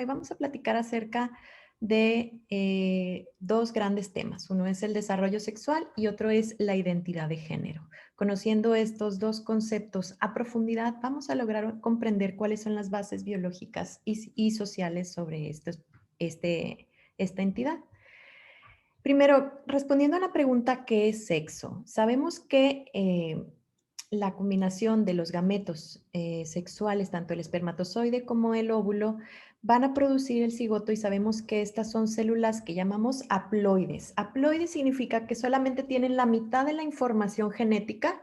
vamos a platicar acerca de dos grandes temas. Uno es el desarrollo sexual y otro es la identidad de género. Conociendo estos dos conceptos a profundidad, vamos a lograr comprender cuáles son las bases biológicas y sociales sobre esta entidad. Primero, respondiendo a la pregunta, ¿qué es sexo? Sabemos que la combinación de los gametos sexuales, tanto el espermatozoide como el óvulo, van a producir el cigoto y sabemos que estas son células que llamamos haploides. Haploides significa que solamente tienen la mitad de la información genética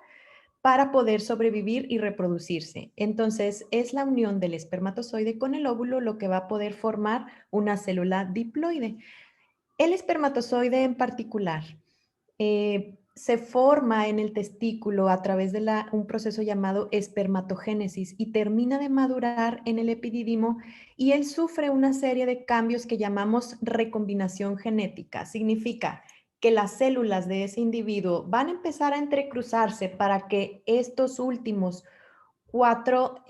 para poder sobrevivir y reproducirse. Entonces, es la unión del espermatozoide con el óvulo lo que va a poder formar una célula diploide. El espermatozoide en particular se forma en el testículo a través de un proceso llamado espermatogénesis y termina de madurar en el epidídimo y él sufre una serie de cambios que llamamos recombinación genética. Significa que las células de ese individuo van a empezar a entrecruzarse para que estos últimos cuatro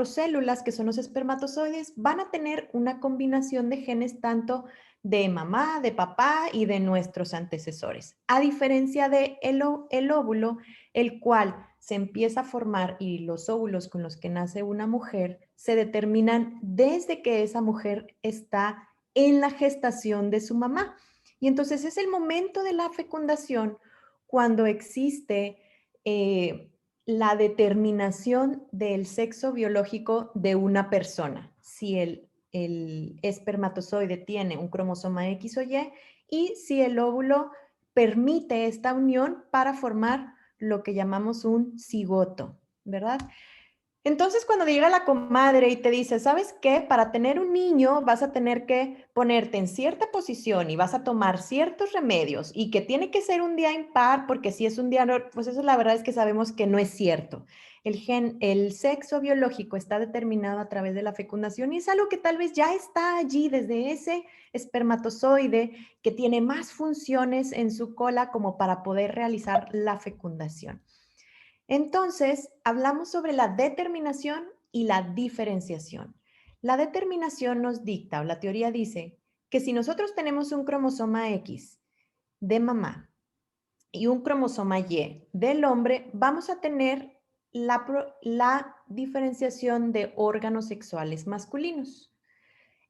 células, que son los espermatozoides, van a tener una combinación de genes tanto de mamá, de papá y de nuestros antecesores. A diferencia de el óvulo, el cual se empieza a formar y los óvulos con los que nace una mujer se determinan desde que esa mujer está en la gestación de su mamá. Y entonces es el momento de la fecundación cuando existe la determinación del sexo biológico de una persona. Si el espermatozoide tiene un cromosoma X o y si el óvulo permite esta unión para formar lo que llamamos un cigoto, ¿verdad? Entonces, cuando llega la comadre y te dice, ¿sabes qué? Para tener un niño vas a tener que ponerte en cierta posición y vas a tomar ciertos remedios y que tiene que ser un día impar porque si es un día, pues eso la verdad es que sabemos que no es cierto. El sexo biológico está determinado a través de la fecundación y es algo que tal vez ya está allí desde ese espermatozoide que tiene más funciones en su cola como para poder realizar la fecundación. Entonces, hablamos sobre la determinación y la diferenciación. La determinación nos dicta, o la teoría dice, que si nosotros tenemos un cromosoma X de mamá y un cromosoma Y del hombre, vamos a tener la diferenciación de órganos sexuales masculinos.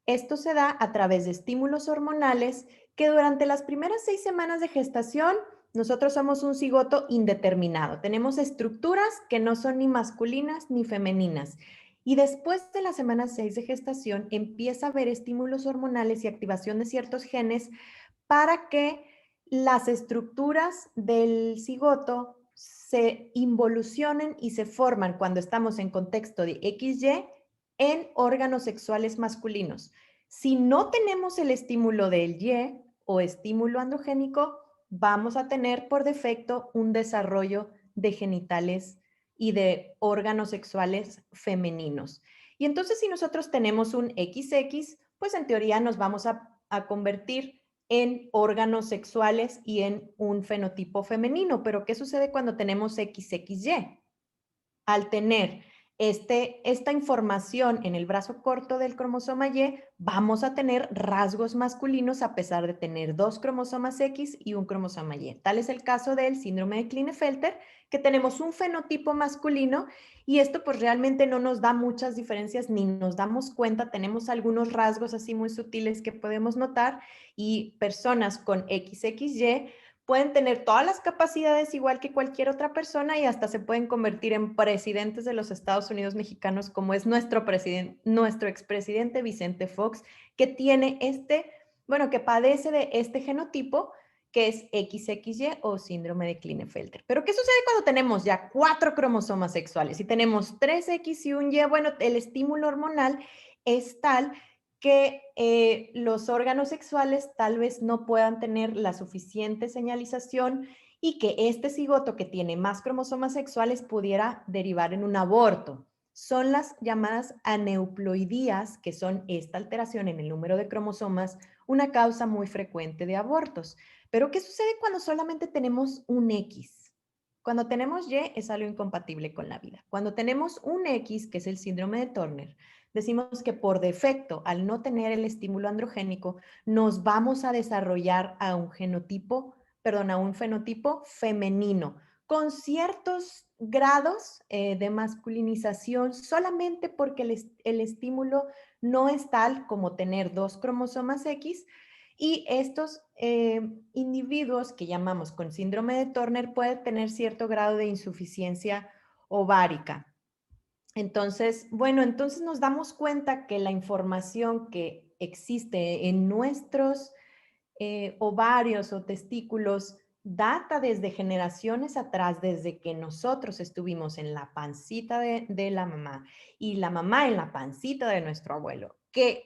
Esto se da a través de estímulos hormonales que durante las primeras 6 semanas de gestación nosotros somos un cigoto indeterminado. Tenemos estructuras que no son ni masculinas ni femeninas. Y después de la semana 6 de gestación empieza a haber estímulos hormonales y activación de ciertos genes para que las estructuras del cigoto se involucionen y se forman cuando estamos en contexto de XY en órganos sexuales masculinos. Si no tenemos el estímulo del Y o estímulo androgénico, vamos a tener por defecto un desarrollo de genitales y de órganos sexuales femeninos. Y entonces si nosotros tenemos un XX, pues en teoría nos vamos a convertir en órganos sexuales y en un fenotipo femenino. Pero ¿qué sucede cuando tenemos XXY? Al tener esta información en el brazo corto del cromosoma Y, vamos a tener rasgos masculinos a pesar de tener dos cromosomas X y un cromosoma Y. Tal es el caso del síndrome de Klinefelter, que tenemos un fenotipo masculino y esto pues realmente no nos da muchas diferencias ni nos damos cuenta. Tenemos algunos rasgos así muy sutiles que podemos notar y personas con XXY pueden tener todas las capacidades igual que cualquier otra persona y hasta se pueden convertir en presidentes de los Estados Unidos mexicanos, como es nuestro expresidente Vicente Fox, que tiene bueno, que padece de este genotipo que es XXY o síndrome de Klinefelter. Pero ¿qué sucede cuando tenemos ya 4 cromosomas sexuales y tenemos 3X y un Y? Bueno, el estímulo hormonal es tal que los órganos sexuales tal vez no puedan tener la suficiente señalización y que este cigoto que tiene más cromosomas sexuales pudiera derivar en un aborto. Son las llamadas aneuploidías, que son esta alteración en el número de cromosomas, una causa muy frecuente de abortos. Pero ¿qué sucede cuando solamente tenemos un X? Cuando tenemos Y es algo incompatible con la vida. Cuando tenemos un X, que es el síndrome de Turner, decimos que por defecto, al no tener el estímulo androgénico, nos vamos a desarrollar a un genotipo, perdón, a un fenotipo femenino, con ciertos grados de masculinización, solamente porque el estímulo no es tal como tener dos cromosomas X, y estos individuos que llamamos con síndrome de Turner pueden tener cierto grado de insuficiencia ovárica. Entonces, bueno, entonces nos damos cuenta que la información que existe en nuestros ovarios o testículos data desde generaciones atrás, desde que nosotros estuvimos en la pancita de la mamá y la mamá en la pancita de nuestro abuelo, que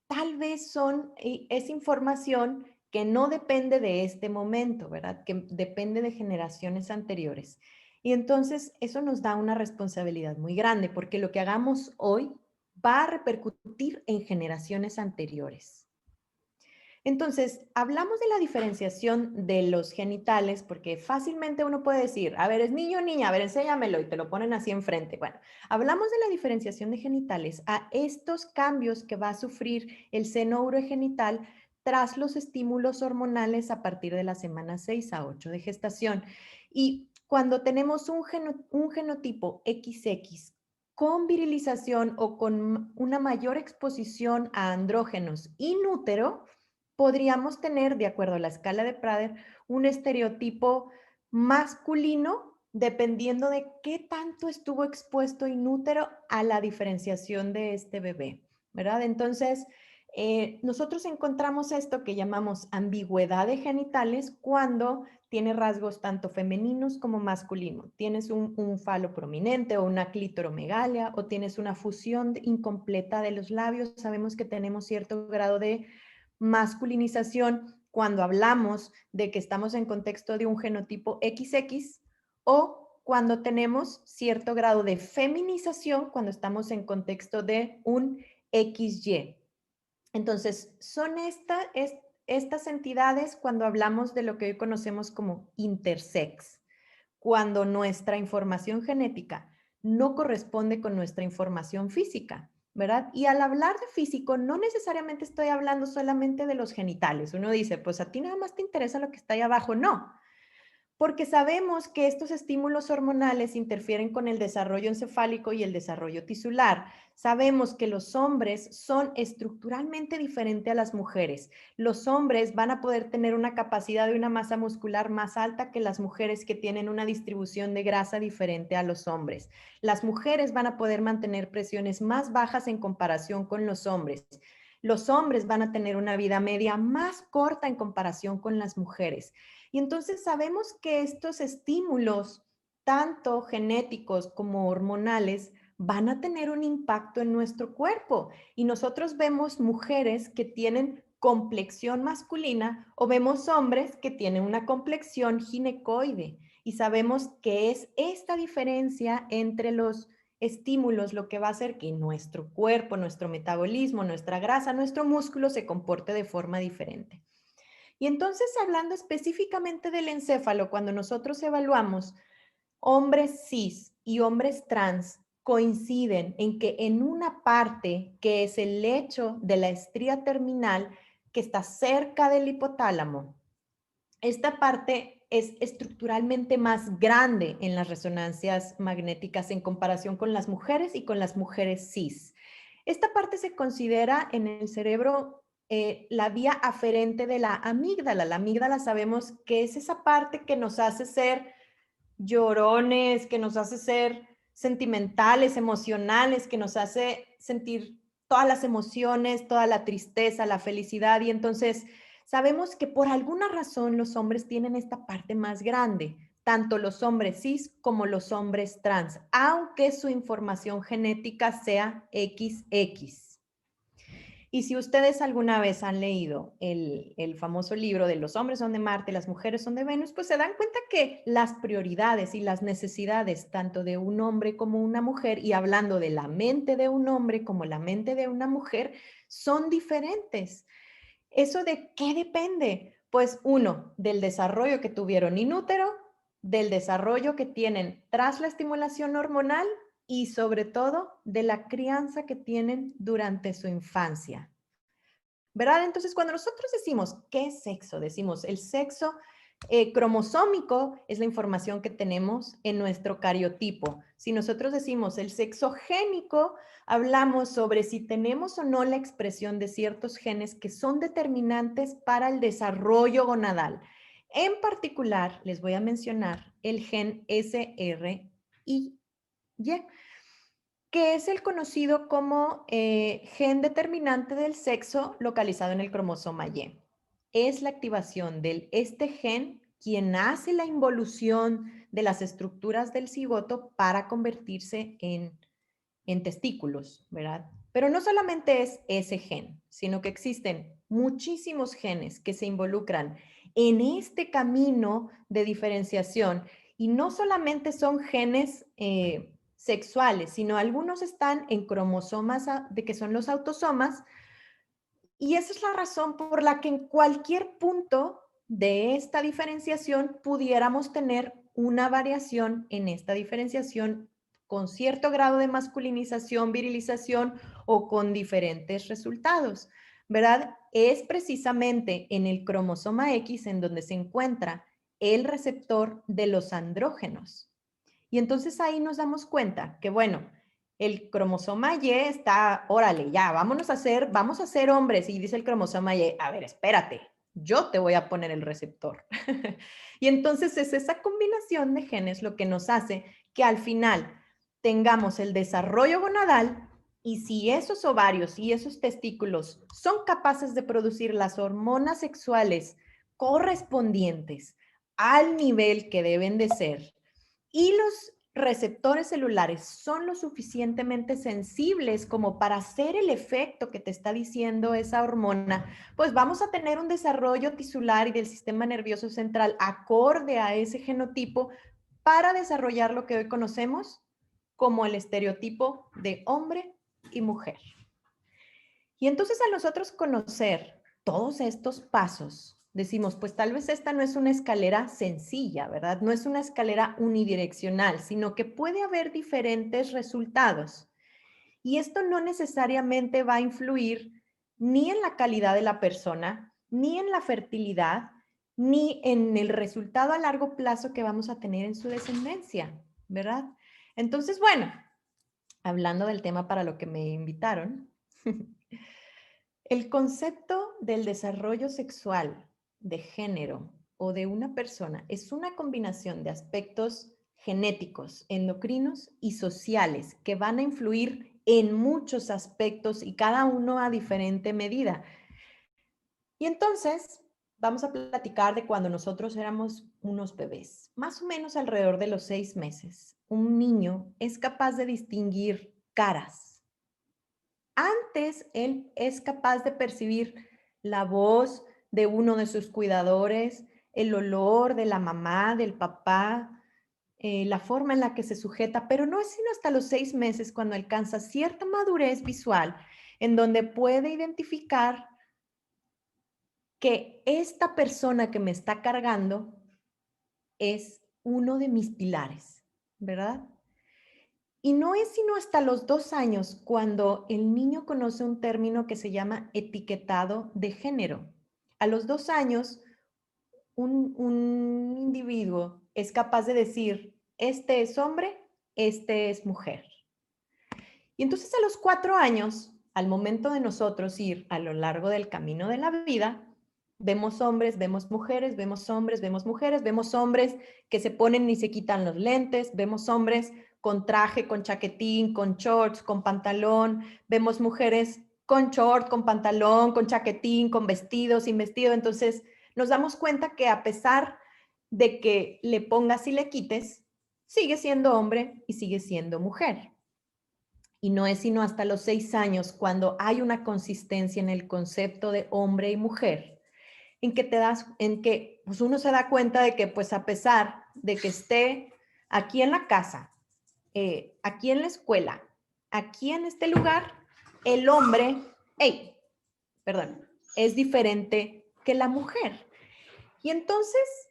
tal vez es información que no depende de este momento, ¿verdad? Que depende de generaciones anteriores. Y entonces eso nos da una responsabilidad muy grande, porque lo que hagamos hoy va a repercutir en generaciones anteriores. Entonces, hablamos de la diferenciación de los genitales, porque fácilmente uno puede decir, a ver, ¿es niño o niña? A ver, enséñamelo, y te lo ponen así enfrente. Bueno, hablamos de la diferenciación de genitales a estos cambios que va a sufrir el seno urogenital tras los estímulos hormonales a partir de la semana 6 a 8 de gestación. Y cuando tenemos un genotipo XX con virilización o con una mayor exposición a andrógenos inútero, podríamos tener, de acuerdo a la escala de Prader, un estereotipo masculino dependiendo de qué tanto estuvo expuesto inútero a la diferenciación de este bebé, ¿verdad? Entonces, nosotros encontramos esto que llamamos ambigüedad de genitales cuando tiene rasgos tanto femeninos como masculinos. Tienes un falo prominente o una clitoromegalia o tienes una fusión incompleta de los labios. Sabemos que tenemos cierto grado de masculinización cuando hablamos de que estamos en contexto de un genotipo XX o cuando tenemos cierto grado de feminización cuando estamos en contexto de un XY. Entonces, son estas entidades cuando hablamos de lo que hoy conocemos como intersex, cuando nuestra información genética no corresponde con nuestra información física, ¿verdad? Y al hablar de físico, no necesariamente estoy hablando solamente de los genitales. Uno dice, pues a ti nada más te interesa lo que está ahí abajo. No, porque sabemos que estos estímulos hormonales interfieren con el desarrollo encefálico y el desarrollo tisular. Sabemos que los hombres son estructuralmente diferentes a las mujeres. Los hombres van a poder tener una capacidad de una masa muscular más alta que las mujeres que tienen una distribución de grasa diferente a los hombres. Las mujeres van a poder mantener presiones más bajas en comparación con los hombres. Los hombres van a tener una vida media más corta en comparación con las mujeres. Y entonces sabemos que estos estímulos, tanto genéticos como hormonales, van a tener un impacto en nuestro cuerpo. Y nosotros vemos mujeres que tienen complexión masculina o vemos hombres que tienen una complexión ginecoide. Y sabemos que es esta diferencia entre los estímulos lo que va a hacer que nuestro cuerpo, nuestro metabolismo, nuestra grasa, nuestro músculo se comporte de forma diferente. Y entonces, hablando específicamente del encéfalo, cuando nosotros evaluamos hombres cis y hombres trans, coinciden en que en una parte que es el lecho de la estría terminal que está cerca del hipotálamo, esta parte es estructuralmente más grande en las resonancias magnéticas en comparación con las mujeres y con las mujeres cis. Esta parte se considera en el cerebro la vía aferente de la amígdala. La amígdala sabemos que es esa parte que nos hace ser llorones, que nos hace ser sentimentales, emocionales, que nos hace sentir todas las emociones, toda la tristeza, la felicidad. Y entonces sabemos que por alguna razón los hombres tienen esta parte más grande, tanto los hombres cis como los hombres trans, aunque su información genética sea XX. Y si ustedes alguna vez han leído el famoso libro de Los hombres son de Marte, las mujeres son de Venus, pues se dan cuenta que las prioridades y las necesidades tanto de un hombre como una mujer, y hablando de la mente de un hombre como la mente de una mujer, son diferentes. ¿Eso de qué depende? Pues uno, del desarrollo que tuvieron in útero, del desarrollo que tienen tras la estimulación hormonal y sobre todo de la crianza que tienen durante su infancia. ¿Verdad? Entonces, cuando nosotros decimos, ¿qué es sexo? Decimos, el sexo cromosómico es la información que tenemos en nuestro cariotipo. Si nosotros decimos el sexo génico, hablamos sobre si tenemos o no la expresión de ciertos genes que son determinantes para el desarrollo gonadal. En particular, les voy a mencionar el gen SRY, que es el conocido como gen determinante del sexo localizado en el cromosoma Y. Es la activación de este gen quien hace la involución de las estructuras del cigoto para convertirse en testículos, ¿verdad? Pero no solamente es ese gen, sino que existen muchísimos genes que se involucran en este camino de diferenciación y no solamente son genes sexuales, sino algunos están en cromosomas de que son los autosomas, y esa es la razón por la que en cualquier punto de esta diferenciación pudiéramos tener una variación en esta diferenciación con cierto grado de masculinización, virilización o con diferentes resultados, ¿verdad? Es precisamente en el cromosoma X en donde se encuentra el receptor de los andrógenos. Y entonces ahí nos damos cuenta que, bueno, el cromosoma Y está, órale, ya, vamos a ser hombres. Y dice el cromosoma Y, a ver, espérate, yo te voy a poner el receptor. Y entonces es esa combinación de genes lo que nos hace que al final tengamos el desarrollo gonadal, y si esos ovarios y esos testículos son capaces de producir las hormonas sexuales correspondientes al nivel que deben de ser, y los receptores celulares son lo suficientemente sensibles como para hacer el efecto que te está diciendo esa hormona, pues vamos a tener un desarrollo tisular y del sistema nervioso central acorde a ese genotipo para desarrollar lo que hoy conocemos como el estereotipo de hombre y mujer. Y entonces al nosotros conocer todos estos pasos, decimos, pues tal vez esta no es una escalera sencilla, ¿verdad? No es una escalera unidireccional, sino que puede haber diferentes resultados. Y esto no necesariamente va a influir ni en la calidad de la persona, ni en la fertilidad, ni en el resultado a largo plazo que vamos a tener en su descendencia, ¿verdad? Entonces, bueno, hablando del tema para lo que me invitaron, el concepto del desarrollo sexual de género o de una persona es una combinación de aspectos genéticos, endocrinos y sociales que van a influir en muchos aspectos y cada uno a diferente medida. Y entonces vamos a platicar de cuando nosotros éramos unos bebés, más o menos alrededor de los 6 meses. Un niño es capaz de distinguir caras. Antes, él es capaz de percibir la voz de uno de sus cuidadores, el olor de la mamá, del papá, la forma en la que se sujeta, pero no es sino hasta los 6 meses cuando alcanza cierta madurez visual en donde puede identificar que esta persona que me está cargando es uno de mis pilares, ¿verdad? Y no es sino hasta los 2 años cuando el niño conoce un término que se llama etiquetado de género. A los 2 años, un individuo es capaz de decir, este es hombre, este es mujer. Y entonces a los 4 años, al momento de nosotros ir a lo largo del camino de la vida, vemos hombres, vemos mujeres, vemos hombres, vemos mujeres, vemos hombres que se ponen y se quitan los lentes, vemos hombres con traje, con chaquetín, con shorts, con pantalón, vemos mujeres con short, con pantalón, con chaquetín, con vestido, sin vestido. Entonces nos damos cuenta que a pesar de que le pongas y le quites, sigue siendo hombre y sigue siendo mujer. Y no es sino hasta los 6 años cuando hay una consistencia en el concepto de hombre y mujer, en que pues uno se da cuenta de que pues a pesar de que esté aquí en la casa, aquí en la escuela, aquí en este lugar, el hombre, perdón, es diferente que la mujer. Y entonces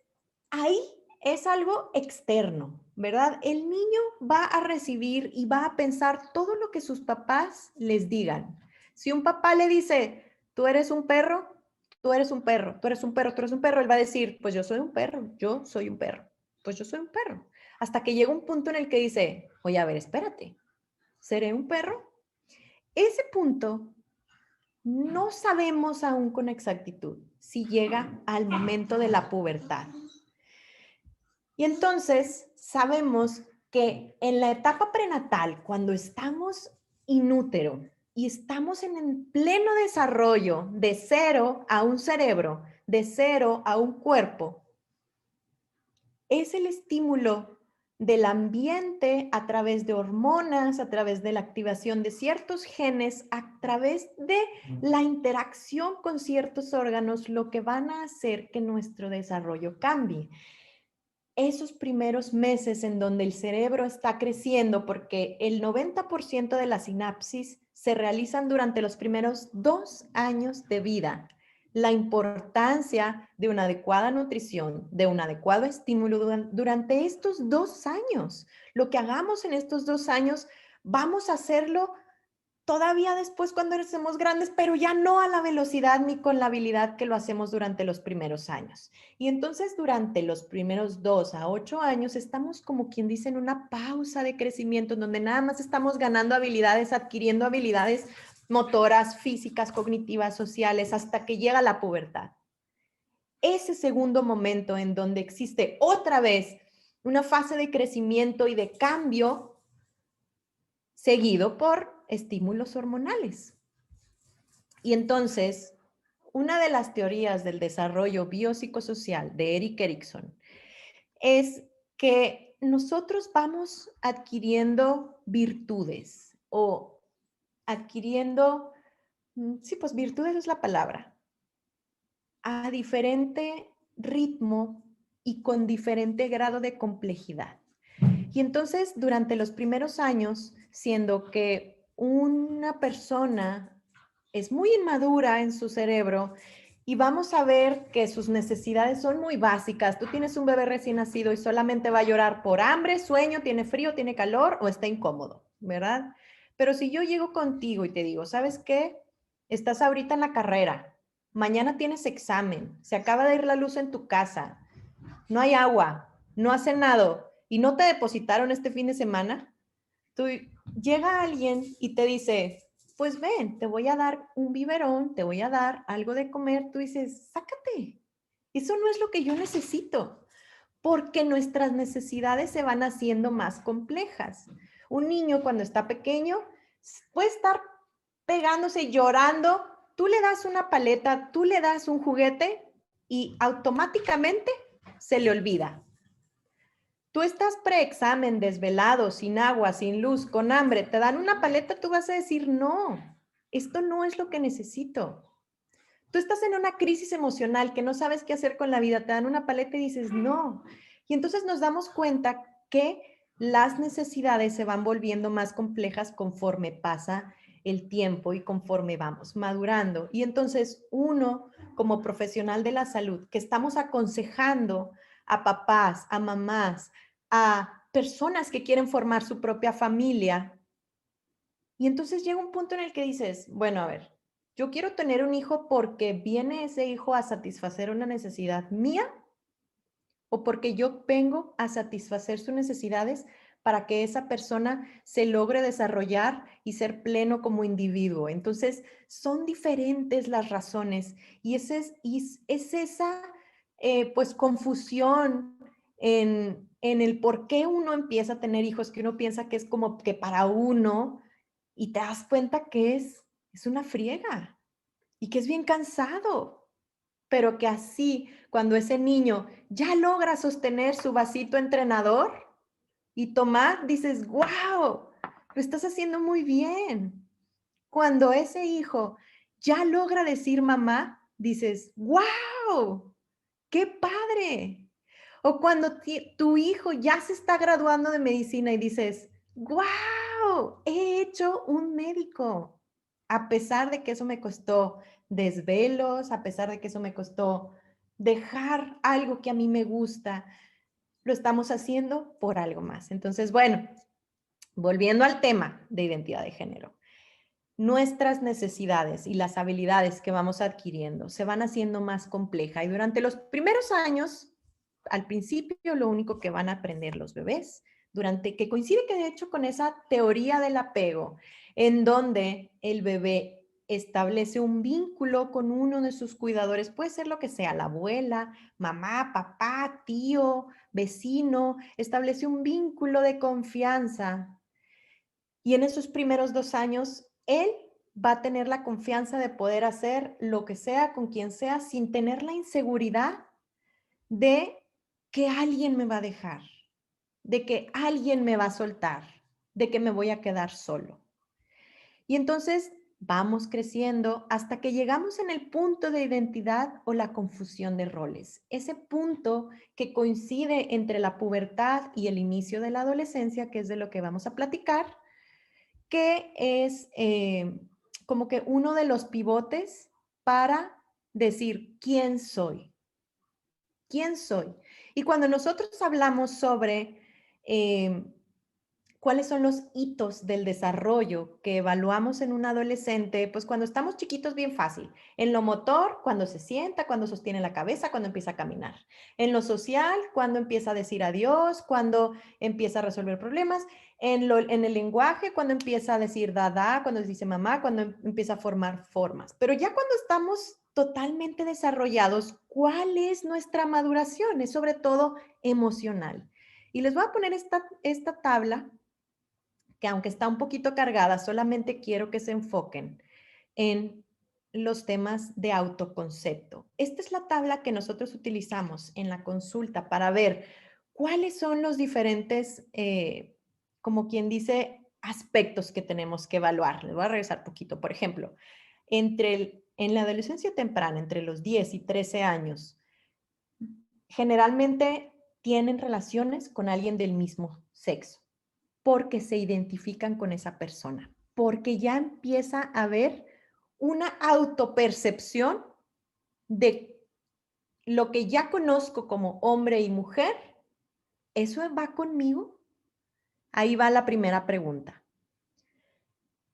ahí es algo externo, ¿verdad? El niño va a recibir y va a pensar todo lo que sus papás les digan. Si un papá le dice, tú eres un perro, tú eres un perro, tú eres un perro, tú eres un perro, él va a decir, pues yo soy un perro, yo soy un perro, pues yo soy un perro. Hasta que llega un punto en el que dice, oye, a ver, espérate, ¿seré un perro? Ese punto no sabemos aún con exactitud si llega al momento de la pubertad. Y entonces sabemos que en la etapa prenatal, cuando estamos inútero y estamos en el pleno desarrollo de cero a un cerebro, de cero a un cuerpo, es el estímulo del ambiente a través de hormonas, a través de la activación de ciertos genes, a través de la interacción con ciertos órganos, lo que van a hacer que nuestro desarrollo cambie. Esos primeros meses en donde el cerebro está creciendo, porque el 90% de las sinapsis se realizan durante los primeros 2 años de vida. La importancia de una adecuada nutrición, de un adecuado estímulo durante estos 2 años. Lo que hagamos en estos 2 años, vamos a hacerlo todavía después cuando somos grandes, pero ya no a la velocidad ni con la habilidad que lo hacemos durante los primeros años. Y entonces durante los primeros 2 a 8 años estamos como quien dice en una pausa de crecimiento en donde nada más estamos ganando habilidades, adquiriendo habilidades motoras, físicas, cognitivas, sociales, hasta que llega la pubertad. Ese segundo momento en donde existe otra vez una fase de crecimiento y de cambio seguido por estímulos hormonales. Y entonces, una de las teorías del desarrollo biopsicosocial de Erik Erikson es que nosotros vamos adquiriendo virtudes o adquiriendo, sí, pues virtudes es la palabra, a diferente ritmo y con diferente grado de complejidad. Y entonces, durante los primeros años, siendo que una persona es muy inmadura en su cerebro y vamos a ver que sus necesidades son muy básicas. Tú tienes un bebé recién nacido y solamente va a llorar por hambre, sueño, tiene frío, tiene calor o está incómodo, ¿verdad? Pero si yo llego contigo y te digo, ¿sabes qué? Estás ahorita en la carrera, mañana tienes examen, se acaba de ir la luz en tu casa, no hay agua, no has cenado y no te depositaron este fin de semana, tú, llega alguien y te dice, pues ven, te voy a dar un biberón, te voy a dar algo de comer, tú dices, sácate, eso no es lo que yo necesito, porque nuestras necesidades se van haciendo más complejas. Un niño cuando está pequeño puede estar pegándose y llorando, tú le das una paleta, tú le das un juguete y automáticamente se le olvida. Tú estás preexamen, desvelado, sin agua, sin luz, con hambre, te dan una paleta, tú vas a decir, no, esto no es lo que necesito. Tú estás en una crisis emocional que no sabes qué hacer con la vida, te dan una paleta y dices, no. Y entonces nos damos cuenta que las necesidades se van volviendo más complejas conforme pasa el tiempo y conforme vamos madurando. Y entonces uno, como profesional de la salud, que estamos aconsejando a papás, a mamás, a personas que quieren formar su propia familia, y entonces llega un punto en el que dices, bueno, a ver, yo quiero tener un hijo porque viene ese hijo a satisfacer una necesidad mía o porque yo vengo a satisfacer sus necesidades para que esa persona se logre desarrollar y ser pleno como individuo. Entonces, son diferentes las razones y es esa pues confusión en el por qué uno empieza a tener hijos, que uno piensa que es como que para uno y te das cuenta que es una friega y que es bien cansado, pero que así, cuando ese niño ya logra sostener su vasito entrenador y tomar, dices, wow, lo estás haciendo muy bien. Cuando ese hijo ya logra decir mamá, dices, wow, qué padre. O cuando tu hijo ya se está graduando de medicina y dices, wow, he hecho un médico. A pesar de que eso me costó desvelos, a pesar de que eso me costó dejar algo que a mí me gusta, lo estamos haciendo por algo más. Entonces, bueno, volviendo al tema de identidad de género, nuestras necesidades y las habilidades que vamos adquiriendo se van haciendo más complejas y durante los primeros años, al principio, lo único que van a aprender los bebés, que coincide que de hecho con esa teoría del apego, en donde el bebé establece un vínculo con uno de sus cuidadores, puede ser lo que sea, la abuela, mamá, papá, tío, vecino, establece un vínculo de confianza y en esos primeros 2 años, él va a tener la confianza de poder hacer lo que sea con quien sea sin tener la inseguridad de que alguien me va a dejar, de que alguien me va a soltar, de que me voy a quedar solo. Y entonces vamos creciendo hasta que llegamos en el punto de identidad o la confusión de roles. Ese punto que coincide entre la pubertad y el inicio de la adolescencia, que es de lo que vamos a platicar, que es como que uno de los pivotes para decir quién soy, quién soy. Y cuando nosotros hablamos sobre eh, cuáles son los hitos del desarrollo que evaluamos en un adolescente, pues cuando estamos chiquitos, bien fácil. En lo motor, cuando se sienta, cuando sostiene la cabeza, cuando empieza a caminar. En lo social, cuando empieza a decir adiós, cuando empieza a resolver problemas. En el lenguaje, cuando empieza a decir dada, cuando dice mamá, cuando empieza a formar formas. Pero ya cuando estamos totalmente desarrollados, ¿cuál es nuestra maduración? Es sobre todo emocional. Y les voy a poner esta tabla que aunque está un poquito cargada, solamente quiero que se enfoquen en los temas de autoconcepto. Esta es la tabla que nosotros utilizamos en la consulta para ver cuáles son los diferentes, como quien dice, aspectos que tenemos que evaluar. Les voy a regresar poquito. Por ejemplo, en la adolescencia temprana, entre los 10 y 13 años, generalmente tienen relaciones con alguien del mismo sexo porque se identifican con esa persona, porque ya empieza a haber una autopercepción de lo que ya conozco como hombre y mujer, ¿eso va conmigo? Ahí va la primera pregunta.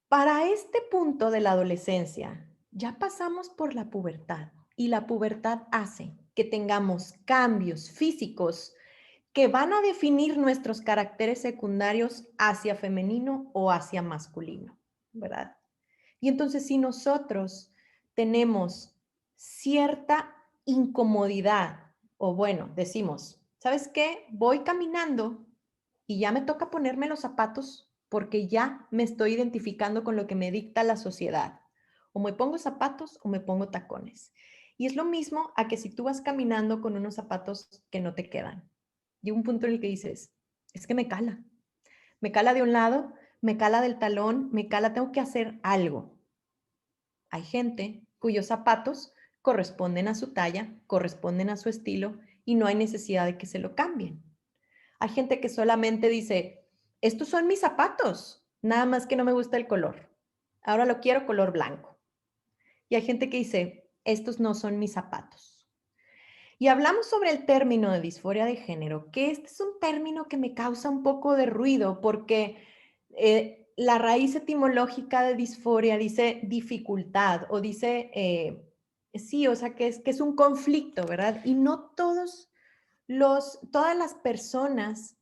Para este punto de la adolescencia, ya pasamos por la pubertad y la pubertad hace que tengamos cambios físicos que van a definir nuestros caracteres secundarios hacia femenino o hacia masculino, ¿verdad? Y entonces si nosotros tenemos cierta incomodidad, o bueno, decimos, ¿sabes qué? Voy caminando y ya me toca ponerme los zapatos porque ya me estoy identificando con lo que me dicta la sociedad. O me pongo zapatos o me pongo tacones. Y es lo mismo a que si tú vas caminando con unos zapatos que no te quedan. Llega un punto en el que dices, es que me cala. Me cala de un lado, me cala del talón, me cala, tengo que hacer algo. Hay gente cuyos zapatos corresponden a su talla, corresponden a su estilo y no hay necesidad de que se lo cambien. Hay gente que solamente dice, estos son mis zapatos, nada más que no me gusta el color. Ahora lo quiero color blanco. Y hay gente que dice, estos no son mis zapatos. Y hablamos sobre el término de disforia de género, que este es un término que me causa un poco de ruido porque la raíz etimológica de disforia dice dificultad o dice, sí, o sea, que es un conflicto, ¿verdad? Y no todas las personas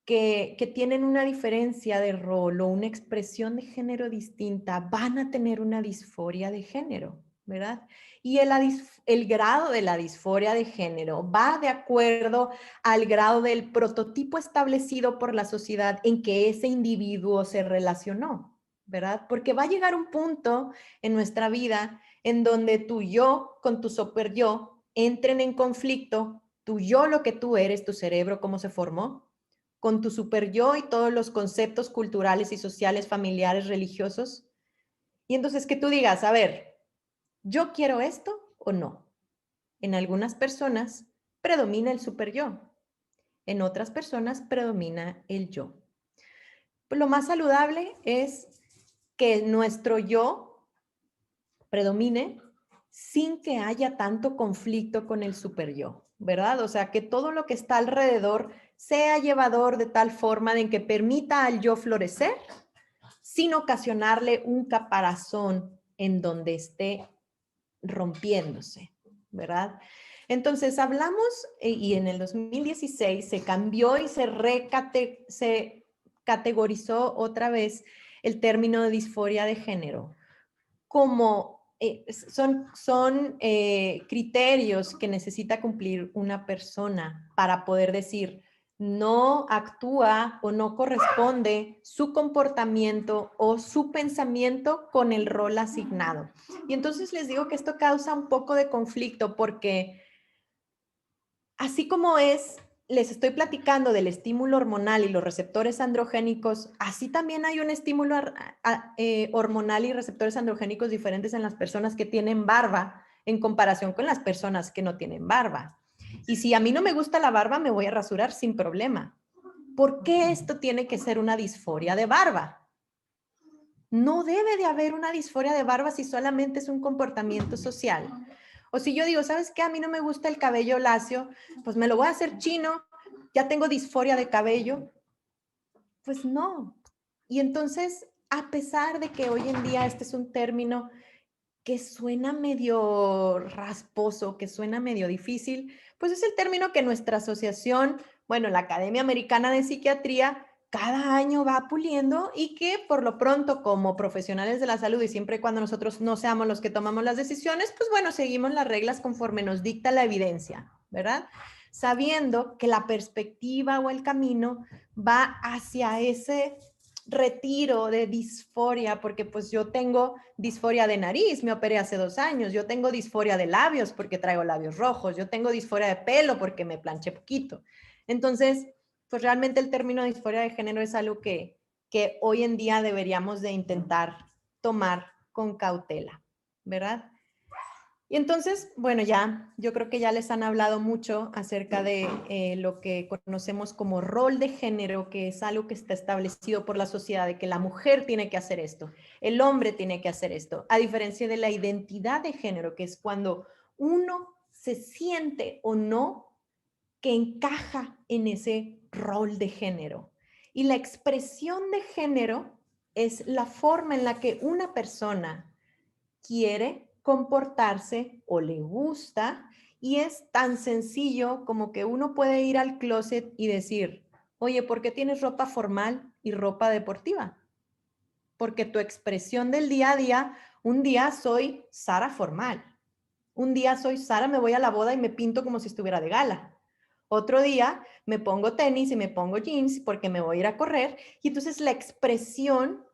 que tienen una diferencia de rol o una expresión de género distinta van a tener una disforia de género, ¿verdad? Y el grado de la disforia de género va de acuerdo al grado del prototipo establecido por la sociedad en que ese individuo se relacionó, ¿verdad? Porque va a llegar un punto en nuestra vida en donde tu yo con tu super yo entren en conflicto, tu yo, lo que tú eres, tu cerebro, cómo se formó, con tu super yo y todos los conceptos culturales y sociales, familiares, religiosos. Y entonces que tú digas, a ver, ¿yo quiero esto o no? En algunas personas predomina el super yo, en otras personas predomina el yo. Lo más saludable es que nuestro yo predomine sin que haya tanto conflicto con el super yo. ¿verdad? O sea, que todo lo que está alrededor sea llevador de tal forma de que permita al yo florecer sin ocasionarle un caparazón en donde esté rompiéndose, ¿verdad? Entonces hablamos y en el 2016 se cambió y se categorizó otra vez el término de disforia de género como son criterios que necesita cumplir una persona para poder decir no actúa o no corresponde su comportamiento o su pensamiento con el rol asignado. Y entonces les digo que esto causa un poco de conflicto porque así como les estoy platicando del estímulo hormonal y los receptores androgénicos, así también hay un estímulo hormonal y receptores androgénicos diferentes en las personas que tienen barba en comparación con las personas que no tienen barba. Y si a mí no me gusta la barba, me voy a rasurar sin problema. ¿Por qué esto tiene que ser una disforia de barba? No debe de haber una disforia de barba si solamente es un comportamiento social. O si yo digo, ¿sabes qué? A mí no me gusta el cabello lacio, pues me lo voy a hacer chino, ya tengo disforia de cabello. Pues no. Y entonces, a pesar de que hoy en día este es un término que suena medio rasposo, que suena medio difícil, pues es el término que nuestra asociación, bueno, la Academia Americana de Psiquiatría, cada año va puliendo y que por lo pronto como profesionales de la salud y siempre y cuando nosotros no seamos los que tomamos las decisiones, pues bueno, seguimos las reglas conforme nos dicta la evidencia, ¿verdad? Sabiendo que la perspectiva o el camino va hacia ese retiro de disforia, porque pues yo tengo disforia de nariz, me operé hace 2 años, yo tengo disforia de labios porque traigo labios rojos, yo tengo disforia de pelo porque me planché poquito. Entonces, pues realmente el término disforia de género es algo que hoy en día deberíamos de intentar tomar con cautela, ¿verdad? Y entonces, bueno, ya, yo creo que ya les han hablado mucho acerca de lo que conocemos como rol de género, que es algo que está establecido por la sociedad, de que la mujer tiene que hacer esto, el hombre tiene que hacer esto, a diferencia de la identidad de género, que es cuando uno se siente o no que encaja en ese rol de género. Y la expresión de género es la forma en la que una persona quiere comportarse o le gusta y es tan sencillo como que uno puede ir al closet y decir, oye, ¿por qué tienes ropa formal y ropa deportiva? Porque tu expresión del día a día, un día soy Sara formal, un día soy Sara, me voy a la boda y me pinto como si estuviera de gala. Otro día me pongo tenis y me pongo jeans porque me voy a ir a correr y entonces la expresión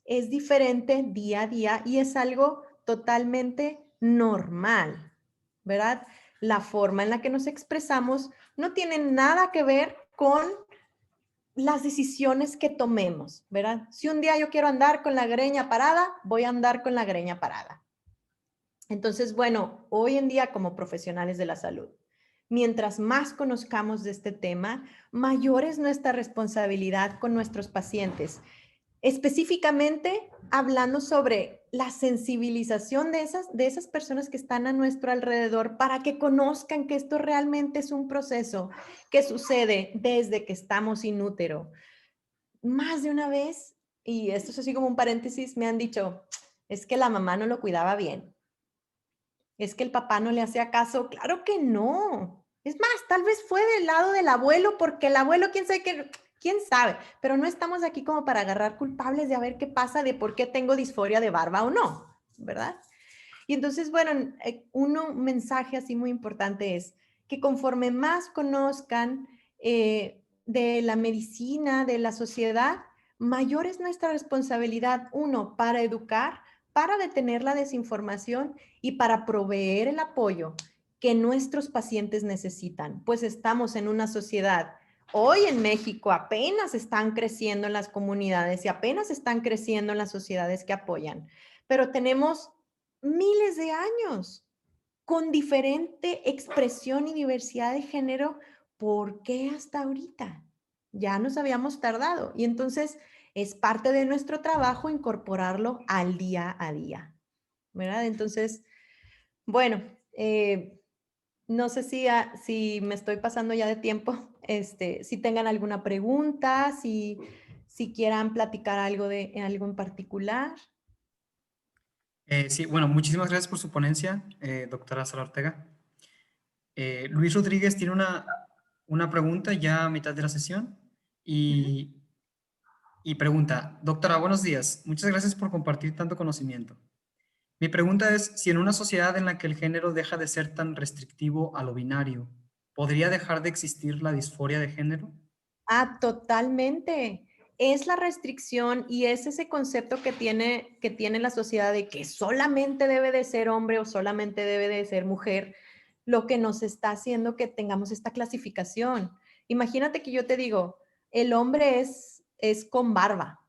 es diferente día a día y es algo totalmente normal, ¿verdad? La forma en la que nos expresamos no tiene nada que ver con las decisiones que tomemos, ¿verdad? Si un día yo quiero andar con la greña parada, voy a andar con la greña parada. Entonces, bueno, hoy en día como profesionales de la salud, mientras más conozcamos de este tema, mayor es nuestra responsabilidad con nuestros pacientes. Específicamente hablando sobre la sensibilización de esas personas que están a nuestro alrededor para que conozcan que esto realmente es un proceso que sucede desde que estamos in útero. Más de una vez, y esto es así como un paréntesis, me han dicho, es que la mamá no lo cuidaba bien, es que el papá no le hacía caso. Claro que no. Es más, tal vez fue del lado del abuelo, porque el abuelo, quién sabe, pero no estamos aquí como para agarrar culpables de a ver qué pasa, de por qué tengo disforia de barba o no, ¿verdad? Y entonces, bueno, un mensaje así muy importante es que conforme más conozcan de la medicina, de la sociedad, mayor es nuestra responsabilidad, uno, para educar, para detener la desinformación y para proveer el apoyo que nuestros pacientes necesitan, pues estamos en una sociedad. Hoy en México apenas están creciendo en las comunidades y apenas están creciendo en las sociedades que apoyan, pero tenemos miles de años con diferente expresión y diversidad de género. ¿Por qué hasta ahorita? Ya nos habíamos tardado y entonces es parte de nuestro trabajo incorporarlo al día a día, ¿verdad? Entonces, bueno, No sé si me estoy pasando ya de tiempo, si tengan alguna pregunta, si quieran platicar algo de algo en particular. Sí, bueno, muchísimas gracias por su ponencia, doctora Sara Ortega. Luis Rodríguez tiene una pregunta ya a mitad de la sesión Ujú. y pregunta, doctora, buenos días, muchas gracias por compartir tanto conocimiento. Mi pregunta es, si en una sociedad en la que el género deja de ser tan restrictivo a lo binario, ¿podría dejar de existir la disforia de género? Ah, totalmente. Es la restricción y es ese concepto que tiene la sociedad de que solamente debe de ser hombre o solamente debe de ser mujer, lo que nos está haciendo que tengamos esta clasificación. Imagínate que yo te digo, el hombre es con barba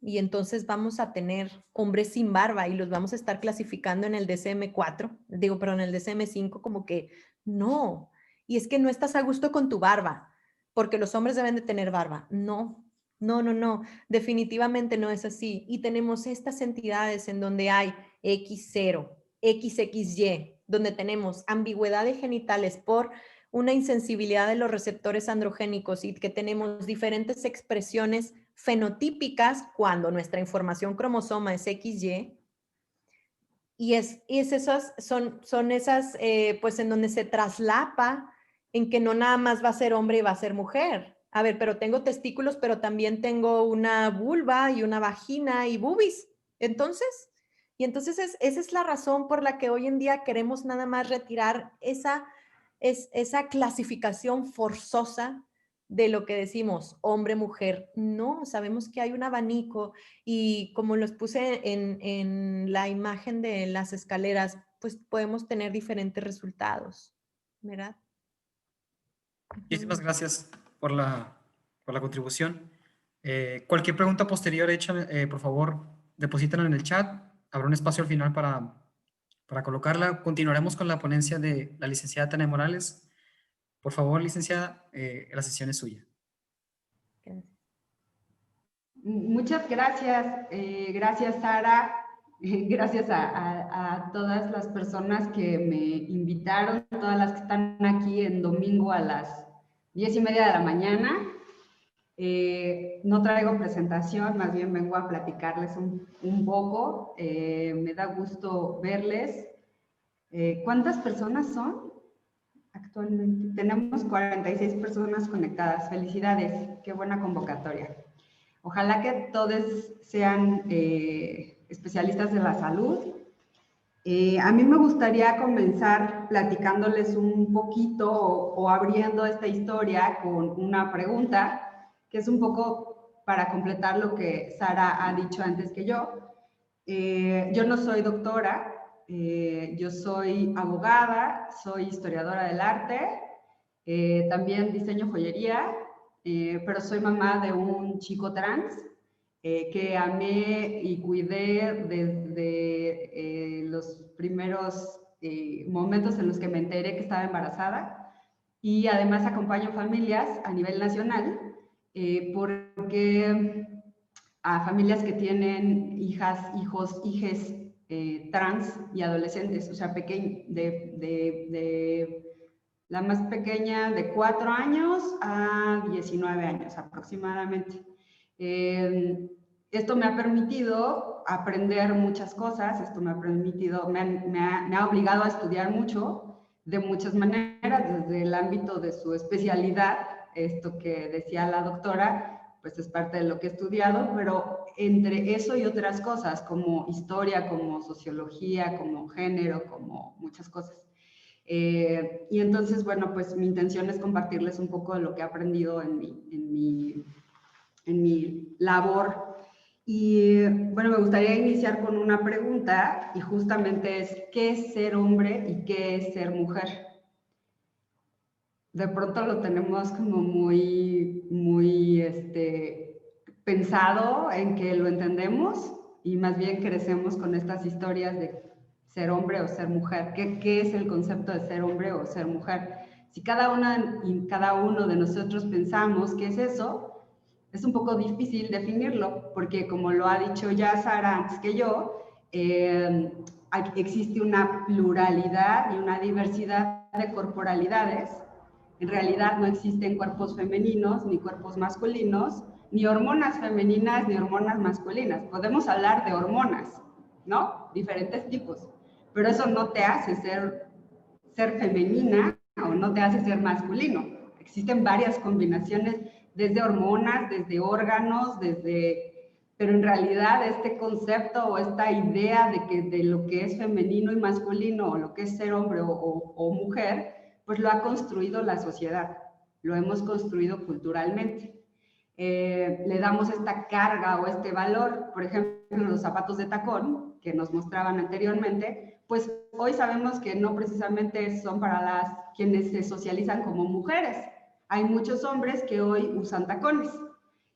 y entonces vamos a tener hombres sin barba y los vamos a estar clasificando en el DSM-4, digo, perdón, en el DSM-5 como que no. Y es que no estás a gusto con tu barba, porque los hombres deben de tener barba. No, no, no, no, definitivamente no es así. Y tenemos estas entidades en donde hay X0, XXY, donde tenemos ambigüedad de genitales por una insensibilidad de los receptores androgénicos y que tenemos diferentes expresiones fenotípicas cuando nuestra información cromosoma es XY. Y es esas, son esas, pues en donde se traslapa en que no nada más va a ser hombre y va a ser mujer. A ver, pero tengo testículos, pero también tengo una vulva y una vagina y boobies. Entonces, esa es la razón por la que hoy en día queremos nada más retirar esa clasificación forzosa de lo que decimos hombre, mujer. No, sabemos que hay un abanico y como los puse en la imagen de las escaleras, pues podemos tener diferentes resultados, ¿verdad? Muchísimas Ujú. gracias por la contribución. Cualquier pregunta posterior hecha, por favor, deposítenla en el chat. Habrá un espacio al final para colocarla. Continuaremos con la ponencia de la licenciada Tania Morales. Por favor, licenciada, la sesión es suya. Muchas gracias, gracias Sara, gracias a todas las personas que me invitaron, todas las que están aquí en domingo a las 10:30 de la mañana. No traigo presentación, más bien vengo a platicarles un poco. Me da gusto verles. ¿Cuántas personas son? Actualmente tenemos 46 personas conectadas. Felicidades, qué buena convocatoria. Ojalá que todos sean especialistas de la salud. A mí me gustaría comenzar platicándoles un poquito o abriendo esta historia con una pregunta, que es un poco para completar lo que Sara ha dicho antes que yo. Yo no soy doctora, yo soy abogada, soy historiadora del arte, también diseño joyería, pero soy mamá de un chico trans que amé y cuidé desde los primeros momentos en los que me enteré que estaba embarazada, y además acompaño familias a nivel nacional porque a familias que tienen hijas, hijos, hijes trans y adolescentes, o sea, de la más pequeña de 4 años a 19 años aproximadamente. Esto me ha permitido aprender muchas cosas, esto me ha permitido, me ha obligado a estudiar mucho, de muchas maneras, desde el ámbito de su especialidad, esto que decía la doctora, pues es parte de lo que he estudiado, pero entre eso y otras cosas, como historia, como sociología, como género, como muchas cosas. Y entonces, bueno, pues mi intención es compartirles un poco de lo que he aprendido en mi labor. Y bueno, me gustaría iniciar con una pregunta y justamente es, ¿qué es ser hombre y qué es ser mujer? De pronto lo tenemos como muy pensado en que lo entendemos y más bien crecemos con estas historias de ser hombre o ser mujer. ¿Qué es el concepto de ser hombre o ser mujer? Si cada una y cada uno de nosotros pensamos qué es eso, es un poco difícil definirlo, porque como lo ha dicho ya Sara antes que yo, existe una pluralidad y una diversidad de corporalidades. En realidad no existen cuerpos femeninos ni cuerpos masculinos, ni hormonas femeninas ni hormonas masculinas. Podemos hablar de hormonas, ¿no? Diferentes tipos, pero eso no te hace ser femenina o no te hace ser masculino. Existen varias combinaciones, desde hormonas, desde órganos, pero en realidad este concepto o esta idea de lo que es femenino y masculino, o lo que es ser hombre o mujer, pues lo ha construido la sociedad, lo hemos construido culturalmente. Le damos esta carga o este valor, por ejemplo, los zapatos de tacón que nos mostraban anteriormente, pues hoy sabemos que no precisamente son para quienes se socializan como mujeres. Hay muchos hombres que hoy usan tacones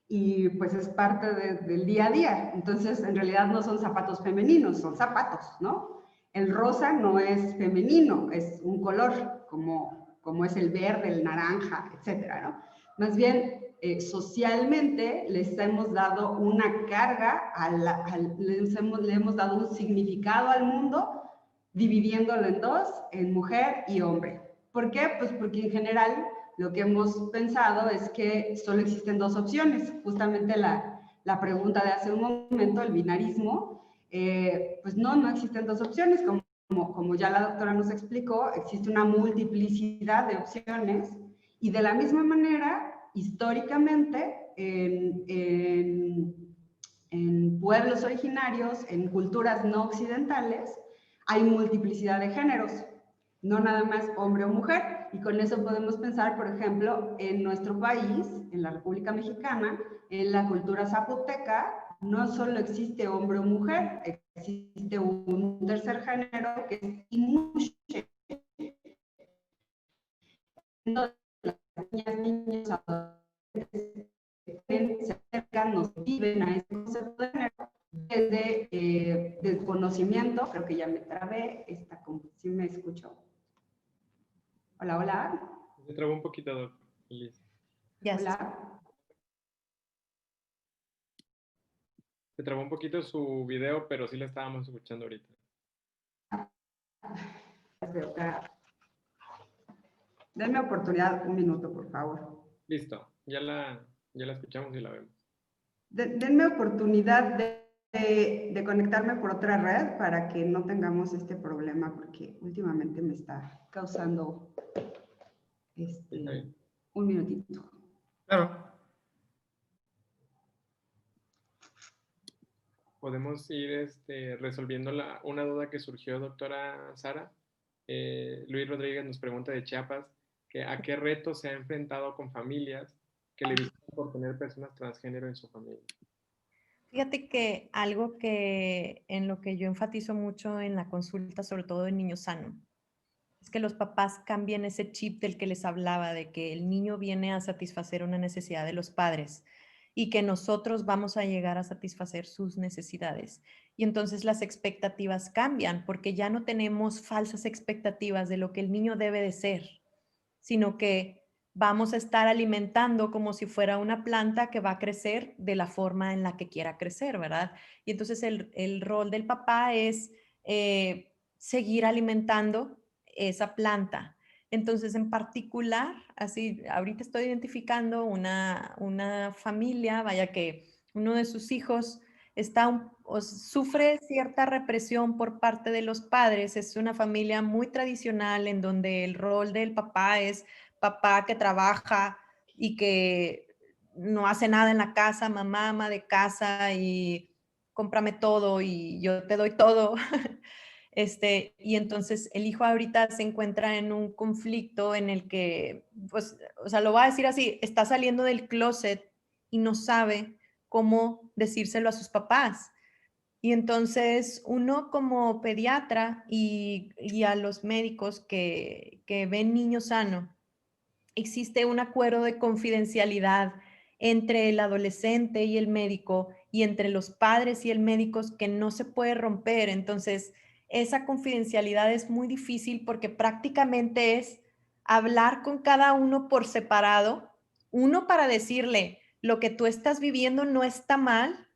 y pues es parte del día a día. Entonces, en realidad no son zapatos femeninos, son zapatos, ¿no? El rosa no es femenino, es un color como es el verde, el naranja, etcétera, ¿no? Más bien, socialmente les hemos dado una carga, le hemos dado un significado al mundo, dividiéndolo en dos, en mujer y hombre. ¿Por qué? Pues porque en general lo que hemos pensado es que solo existen dos opciones. Justamente la pregunta de hace un momento, el binarismo, pues no existen dos opciones. Como ya la doctora nos explicó, existe una multiplicidad de opciones y de la misma manera, históricamente, en pueblos originarios, en culturas no occidentales, hay multiplicidad de géneros, no nada más hombre o mujer. Y con eso podemos pensar, por ejemplo, en nuestro país, en la República Mexicana, en la cultura zapoteca, no solo existe hombre o mujer, existe un tercer género que es inuche. Las niñas, niños, adolescentes se acercan, nos viven a este concepto de género desde desconocimiento. Creo que ya me trabé, ¿sí me escucho? Hola, hola. Se trabó un poquito, doctor. Hola. Se trabó un poquito su video, pero sí la estábamos escuchando ahorita. Denme oportunidad, un minuto, por favor. Listo, ya la escuchamos y la vemos. Denme oportunidad de conectarme por otra red para que no tengamos este problema, porque últimamente me está causando un minutito. Claro. Podemos ir resolviendo una duda que surgió, doctora Sara. Luis Rodríguez nos pregunta de Chiapas que a qué retos se ha enfrentado con familias que le visitan por tener personas transgénero en su familia. Fíjate que algo en lo que yo enfatizo mucho en la consulta, sobre todo en Niño Sano, es que los papás cambien ese chip del que les hablaba, de que el niño viene a satisfacer una necesidad de los padres y que nosotros vamos a llegar a satisfacer sus necesidades. Y entonces las expectativas cambian porque ya no tenemos falsas expectativas de lo que el niño debe de ser, sino que vamos a estar alimentando como si fuera una planta que va a crecer de la forma en la que quiera crecer, ¿verdad? Y entonces el rol del papá es seguir alimentando esa planta. Entonces, en particular, así, ahorita estoy identificando una familia, vaya que uno de sus hijos sufre cierta represión por parte de los padres. Es una familia muy tradicional en donde el rol del papá es papá que trabaja y que no hace nada en la casa, mamá, ama de casa y cómprame todo y yo te doy todo. Y entonces el hijo ahorita se encuentra en un conflicto en el que, pues, o sea, lo voy a decir así, está saliendo del closet y no sabe cómo decírselo a sus papás. Y entonces uno como pediatra y a los médicos que ven niño sano, existe un acuerdo de confidencialidad entre el adolescente y el médico y entre los padres y el médico que no se puede romper. Entonces, esa confidencialidad es muy difícil porque prácticamente es hablar con cada uno por separado, uno para decirle, lo que tú estás viviendo no está mal,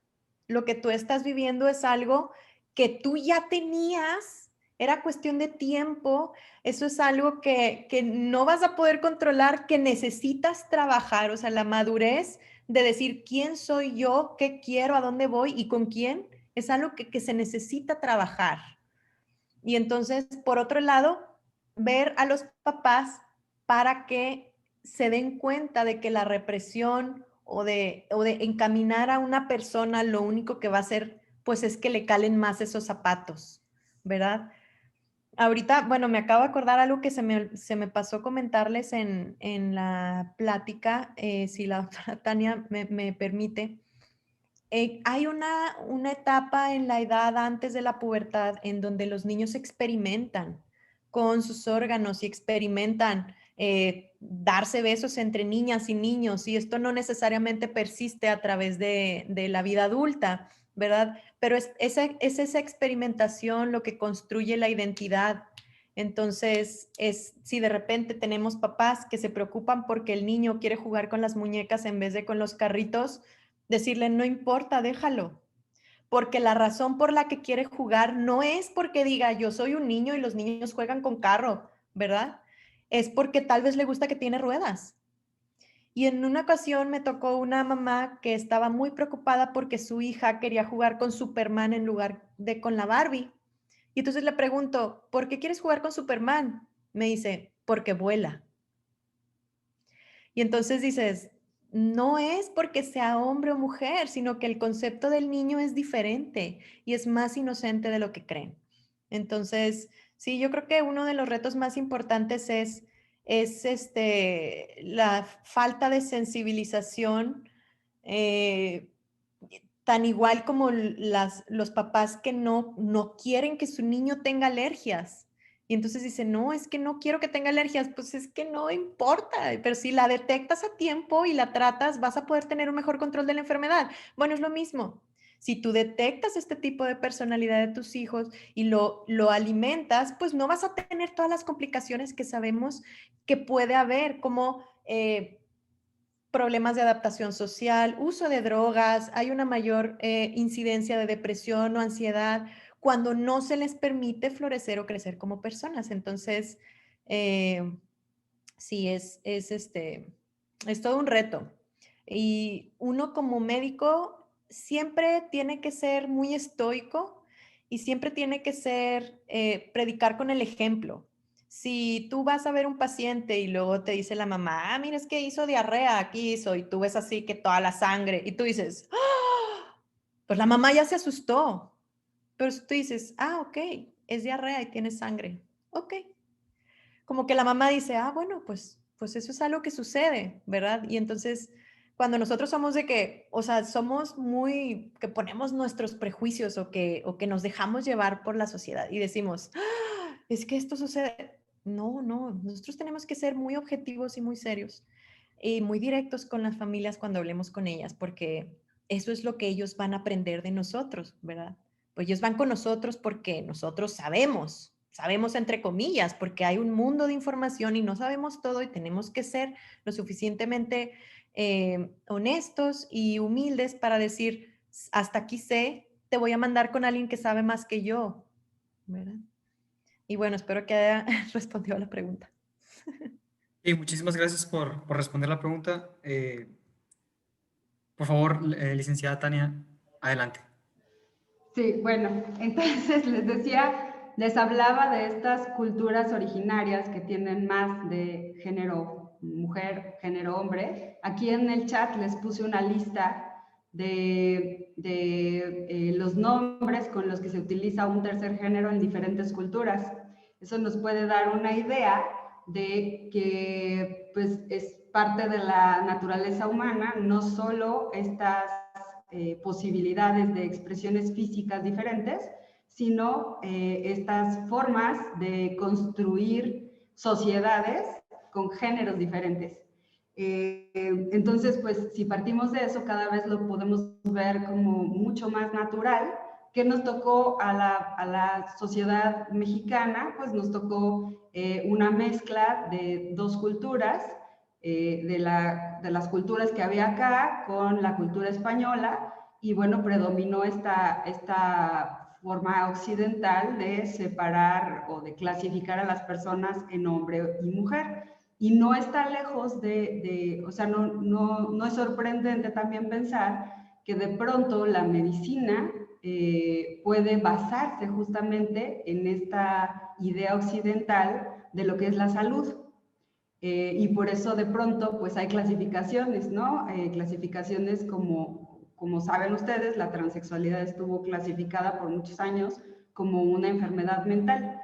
lo que tú estás viviendo es algo que tú ya tenías Era cuestión de tiempo. Eso es algo que no vas a poder controlar, que necesitas trabajar. O sea, la madurez de decir quién soy yo, qué quiero, a dónde voy y con quién, es algo que se necesita trabajar. Y entonces, por otro lado, ver a los papás para que se den cuenta de que la represión o de encaminar a una persona lo único que va a hacer, pues es que le calen más esos zapatos, ¿verdad? Ahorita, bueno, me acabo de acordar algo que se me pasó comentarles en la plática, si la doctora Tania me permite. Hay una etapa en la edad antes de la pubertad en donde los niños experimentan con sus órganos y experimentan darse besos entre niñas y niños, y esto no necesariamente persiste a través de la vida adulta, ¿verdad? Pero es esa experimentación lo que construye la identidad. Entonces, si de repente tenemos papás que se preocupan porque el niño quiere jugar con las muñecas en vez de con los carritos, decirle, no importa, déjalo. Porque la razón por la que quiere jugar no es porque diga, yo soy un niño y los niños juegan con carro, ¿verdad? Es porque tal vez le gusta que tiene ruedas. Y en una ocasión me tocó una mamá que estaba muy preocupada porque su hija quería jugar con Superman en lugar de con la Barbie. Y entonces le pregunto, ¿por qué quieres jugar con Superman? Me dice, porque vuela. Y entonces dices, no es porque sea hombre o mujer, sino que el concepto del niño es diferente y es más inocente de lo que creen. Entonces, sí, yo creo que uno de los retos más importantes es la falta de sensibilización, eh, tan igual como los papás que no quieren que su niño tenga alergias. Y entonces dice, no, es que no quiero que tenga alergias, pues es que no importa, pero si la detectas a tiempo y la tratas, vas a poder tener un mejor control de la enfermedad. Bueno, es lo mismo. Si tú detectas este tipo de personalidad de tus hijos y lo alimentas, pues no vas a tener todas las complicaciones que sabemos que puede haber, como problemas de adaptación social, uso de drogas, hay una mayor incidencia de depresión o ansiedad cuando no se les permite florecer o crecer como personas. Entonces, sí, es todo un reto. Y uno como médico siempre tiene que ser muy estoico y siempre tiene que ser, predicar con el ejemplo. Si tú vas a ver un paciente y luego te dice la mamá, mira, es que hizo diarrea, aquí hizo, y tú ves así que toda la sangre, y tú dices, ¡ah! Pues la mamá ya se asustó. Pero si tú dices, ok, es diarrea y tiene sangre, ok, como que la mamá dice, bueno, pues eso es algo que sucede, ¿verdad? Y entonces, cuando nosotros somos de que, o sea, somos muy, que ponemos nuestros prejuicios o que nos dejamos llevar por la sociedad y decimos, es que esto sucede. No, no, nosotros tenemos que ser muy objetivos y muy serios y muy directos con las familias cuando hablemos con ellas, porque eso es lo que ellos van a aprender de nosotros, ¿verdad? Pues ellos van con nosotros porque nosotros sabemos entre comillas, porque hay un mundo de información y no sabemos todo y tenemos que ser lo suficientemente honestos y humildes para decir, hasta aquí sé, te voy a mandar con alguien que sabe más que yo, ¿verdad? Y bueno, espero que haya respondido a la pregunta. Y muchísimas gracias por responder la pregunta. Por favor, licenciada Tania, adelante. Sí, bueno, entonces les decía, les hablaba de estas culturas originarias que tienen más de género mujer, género hombre. Aquí en el chat les puse una lista de los nombres con los que se utiliza un tercer género en diferentes culturas. Eso nos puede dar una idea de que pues, es parte de la naturaleza humana, no solo estas posibilidades de expresiones físicas diferentes, sino estas formas de construir sociedades con géneros diferentes. Entonces, pues si partimos de eso, cada vez lo podemos ver como mucho más natural. ¿Qué nos tocó a la sociedad mexicana? Pues nos tocó una mezcla de dos culturas, de las culturas que había acá con la cultura española, y bueno, predominó esta forma occidental de separar o de clasificar a las personas en hombre y mujer. Y no está lejos o sea, no es sorprendente también pensar que de pronto la medicina puede basarse justamente en esta idea occidental de lo que es la salud. Y por eso de pronto pues hay clasificaciones, ¿no? Clasificaciones como saben ustedes, la transexualidad estuvo clasificada por muchos años como una enfermedad mental.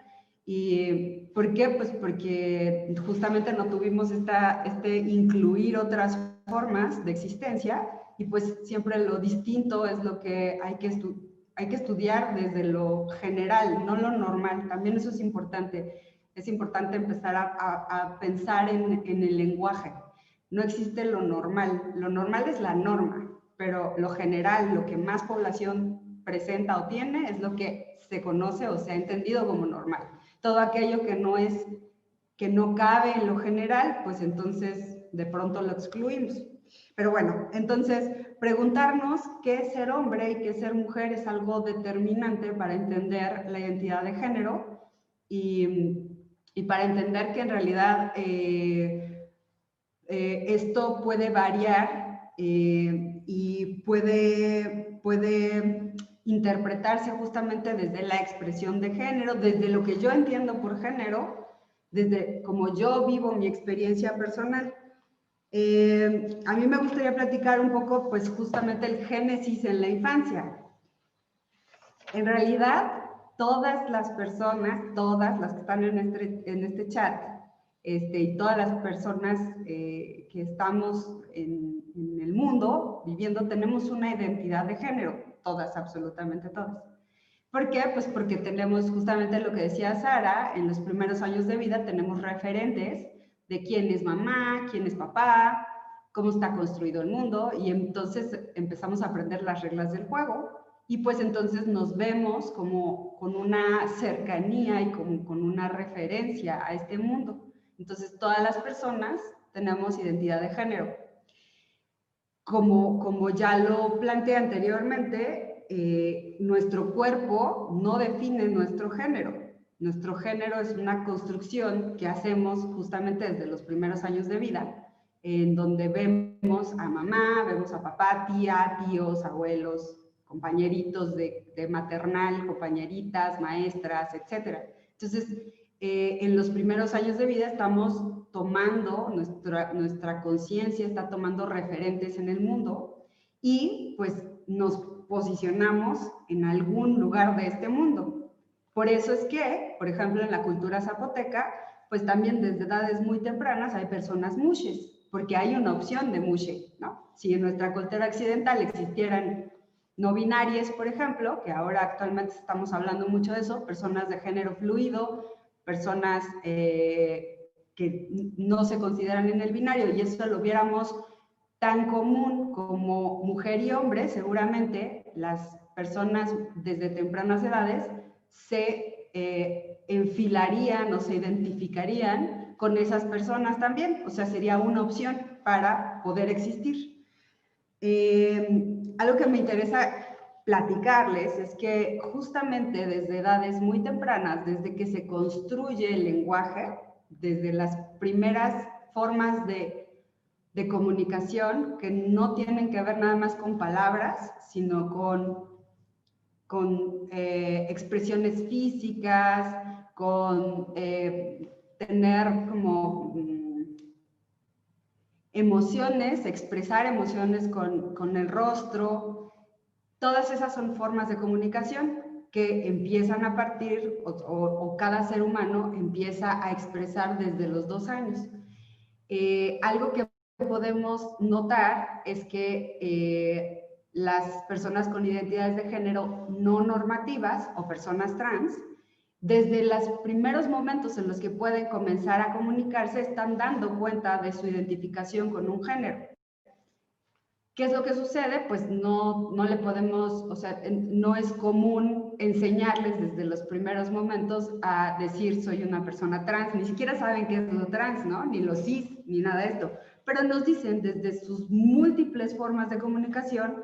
¿Y por qué? Pues porque justamente no tuvimos incluir otras formas de existencia, y pues siempre lo distinto es lo que hay que estudiar desde lo general, no lo normal. También eso es importante. Es importante empezar a pensar en el lenguaje. No existe lo normal es la norma, pero lo general, lo que más población presenta o tiene, es lo que se conoce o se ha entendido como normal. Todo aquello que no cabe en lo general, pues entonces de pronto lo excluimos. Pero bueno, entonces preguntarnos qué es ser hombre y qué es ser mujer es algo determinante para entender la identidad de género y para entender que en realidad esto puede variar y puede interpretarse justamente desde la expresión de género, desde lo que yo entiendo por género, desde como yo vivo mi experiencia personal. A mí me gustaría platicar un poco, pues justamente el génesis en la infancia. En realidad, todas las personas, todas las que están en este chat, y todas las personas que estamos en el mundo viviendo, tenemos una identidad de género, todas, absolutamente todas. ¿Por qué? Pues porque tenemos justamente lo que decía Sara, en los primeros años de vida tenemos referentes de quién es mamá, quién es papá, cómo está construido el mundo, y entonces empezamos a aprender las reglas del juego, y pues entonces nos vemos como con una cercanía y con una referencia a este mundo. Entonces todas las personas tenemos identidad de género. Como ya lo planteé anteriormente, nuestro cuerpo no define nuestro género. Nuestro género es una construcción que hacemos justamente desde los primeros años de vida, en donde vemos a mamá, vemos a papá, tía, tíos, abuelos, compañeritos de maternal, compañeritas, maestras, etc. Entonces, en los primeros años de vida estamos tomando, nuestra conciencia está tomando referentes en el mundo y pues nos posicionamos en algún lugar de este mundo. Por eso es que, por ejemplo, en la cultura zapoteca, pues también desde edades muy tempranas hay personas mushes, porque hay una opción de mushe, ¿no? Si en nuestra cultura occidental existieran no binarias, por ejemplo, que ahora actualmente estamos hablando mucho de eso, personas de género fluido, personas que no se consideran en el binario, y eso lo viéramos tan común como mujer y hombre, seguramente las personas desde tempranas edades se enfilarían o se identificarían con esas personas también, o sea, sería una opción para poder existir. Algo que me interesa platicarles es que justamente desde edades muy tempranas, desde que se construye el lenguaje, desde las primeras formas de comunicación que no tienen que ver nada más con palabras, sino con expresiones físicas, con tener como emociones, expresar emociones con el rostro. Todas esas son formas de comunicación que empiezan a partir, o cada ser humano empieza a expresar desde los 2 años. Algo que podemos notar es que las personas con identidades de género no normativas o personas trans, desde los primeros momentos en los que pueden comenzar a comunicarse, están dando cuenta de su identificación con un género. ¿Qué es lo que sucede? Pues no le podemos, o sea, no es común enseñarles desde los primeros momentos a decir soy una persona trans, ni siquiera saben qué es lo trans, ¿no? Ni lo cis, ni nada de esto, pero nos dicen desde sus múltiples formas de comunicación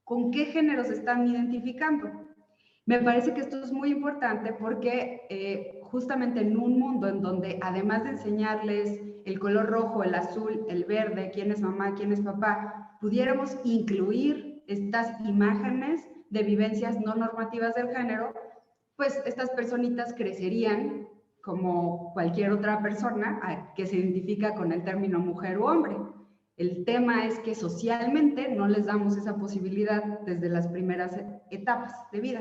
con qué género se están identificando. Me parece que esto es muy importante porque justamente en un mundo en donde además de enseñarles el color rojo, el azul, el verde, quién es mamá, quién es papá, pudiéramos incluir estas imágenes de vivencias no normativas del género, pues estas personitas crecerían como cualquier otra persona que se identifica con el término mujer u hombre. El tema es que socialmente no les damos esa posibilidad desde las primeras etapas de vida.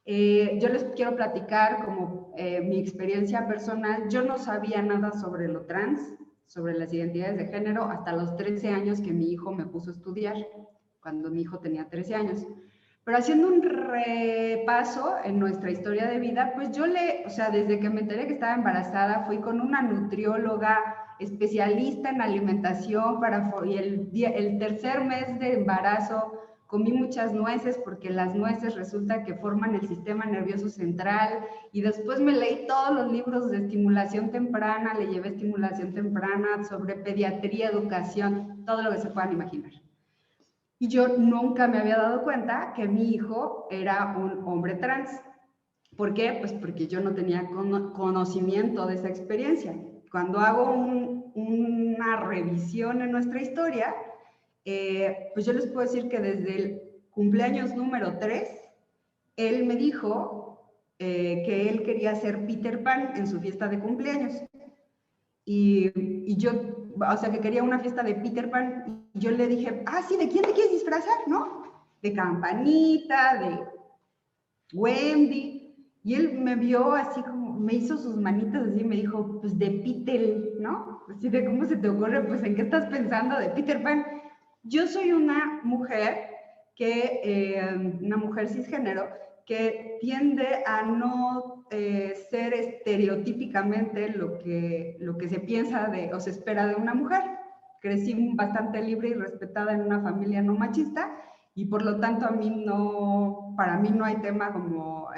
Yo les quiero platicar como mi experiencia personal. Yo no sabía nada sobre lo trans, sobre las identidades de género, hasta los 13 años que mi hijo me puso a estudiar, cuando mi hijo tenía 13 años. Pero haciendo un repaso en nuestra historia de vida, pues yo desde que me enteré que estaba embarazada, fui con una nutrióloga especialista en alimentación y el tercer mes de embarazo comí muchas nueces porque las nueces resulta que forman el sistema nervioso central, y después me leí todos los libros de estimulación temprana, le llevé estimulación temprana sobre pediatría, educación, todo lo que se puedan imaginar. Y yo nunca me había dado cuenta que mi hijo era un hombre trans. ¿Por qué? Pues porque yo no tenía conocimiento de esa experiencia. Cuando hago una revisión en nuestra historia, pues yo les puedo decir que desde el cumpleaños número 3, él me dijo que él quería ser Peter Pan en su fiesta de cumpleaños. Y yo, o sea, que quería una fiesta de Peter Pan, y yo le dije, sí, ¿de quién te quieres disfrazar, no? De Campanita, de Wendy. Y él me vio así como, me hizo sus manitas así y me dijo, pues de Peter, ¿no? Así de, ¿cómo se te ocurre? Pues, ¿en qué estás pensando de Peter Pan? Yo soy una mujer una mujer cisgénero, que tiende a no ser estereotípicamente lo que se piensa o se espera de una mujer. Crecí bastante libre y respetada en una familia no machista, y por lo tanto para mí no hay tema como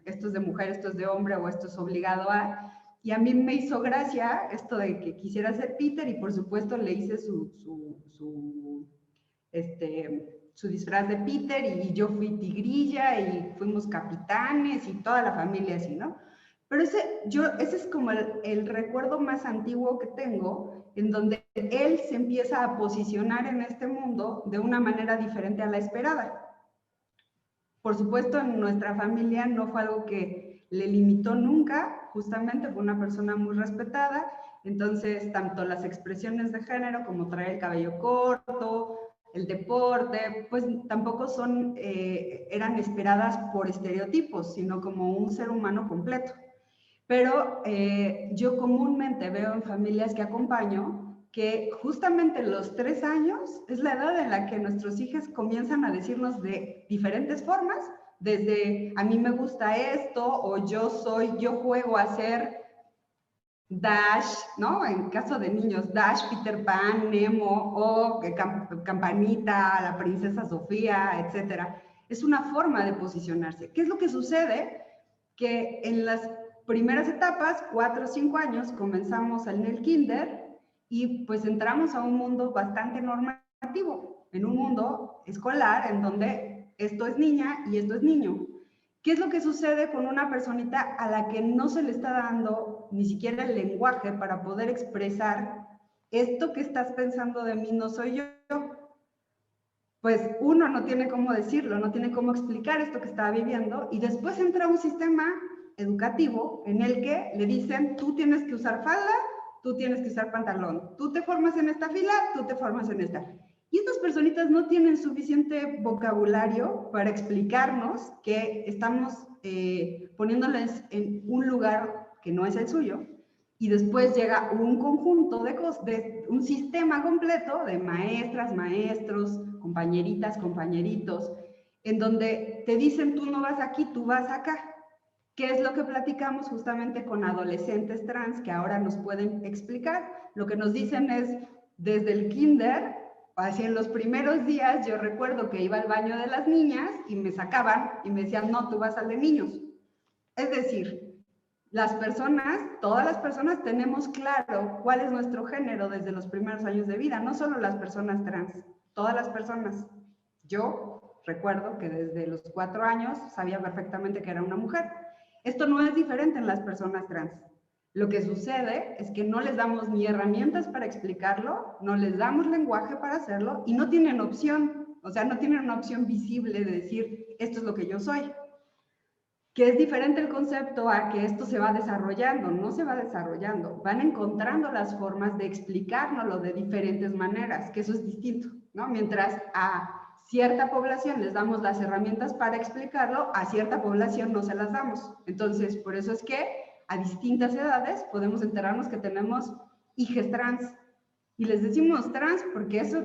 esto es de mujer, esto es de hombre o esto es obligado a. Y a mí me hizo gracia esto de que quisiera ser Peter, y por supuesto le hice su disfraz de Peter, y yo fui tigrilla y fuimos capitanes y toda la familia así, ¿no? Pero ese es como el recuerdo más antiguo que tengo, en donde él se empieza a posicionar en este mundo de una manera diferente a la esperada. Por supuesto, en nuestra familia no fue algo que le limitó nunca, justamente fue una persona muy respetada. Entonces, tanto las expresiones de género como traer el cabello corto, el deporte, pues tampoco eran esperadas por estereotipos, sino como un ser humano completo. Pero yo comúnmente veo en familias que acompaño que justamente los 3 años es la edad en la que nuestros hijos comienzan a decirnos de diferentes formas, desde a mí me gusta esto, o yo juego a ser Dash, ¿no? En caso de niños, Dash, Peter Pan, Nemo, o Campanita, la princesa Sofía, etcétera. Es una forma de posicionarse. ¿Qué es lo que sucede? Que en las primeras etapas, 4 o 5 años, comenzamos en el kinder y pues entramos a un mundo bastante normativo, en un mundo escolar en donde esto es niña y esto es niño. ¿Qué es lo que sucede con una personita a la que no se le está dando ni siquiera el lenguaje para poder expresar esto que estás pensando de mí no soy yo? Pues uno no tiene cómo decirlo, no tiene cómo explicar esto que estaba viviendo, y después entra un sistema educativo en el que le dicen, tú tienes que usar falda, tú tienes que usar pantalón, tú te formas en esta fila, tú te formas en esta. Y estas personitas no tienen suficiente vocabulario para explicarnos que estamos poniéndoles en un lugar que no es el suyo, y después llega un conjunto de un sistema completo de maestras, maestros, compañeritas, compañeritos, en donde te dicen tú no vas aquí, tú vas acá. ¿Qué es lo que platicamos justamente con adolescentes trans que ahora nos pueden explicar? Lo que nos dicen es, desde el kinder, así en los primeros días, yo recuerdo que iba al baño de las niñas y me sacaban y me decían, no, tú vas al de niños. Es decir, todas las personas tenemos claro cuál es nuestro género desde los primeros años de vida, no solo las personas trans, todas las personas. Yo recuerdo que desde los 4 años sabía perfectamente que era una mujer. Esto no es diferente en las personas trans. Lo que sucede es que no les damos ni herramientas para explicarlo, no les damos lenguaje para hacerlo y no tienen opción, o sea, no tienen una opción visible de decir, esto es lo que yo soy. Que es diferente el concepto a que esto se va desarrollando, no se va desarrollando, van encontrando las formas de explicárnoslo de diferentes maneras, que eso es distinto, ¿no? Mientras a cierta población les damos las herramientas para explicarlo, a cierta población no se las damos. Entonces, por eso es que a distintas edades podemos enterarnos que tenemos hijes trans. Y les decimos trans porque eso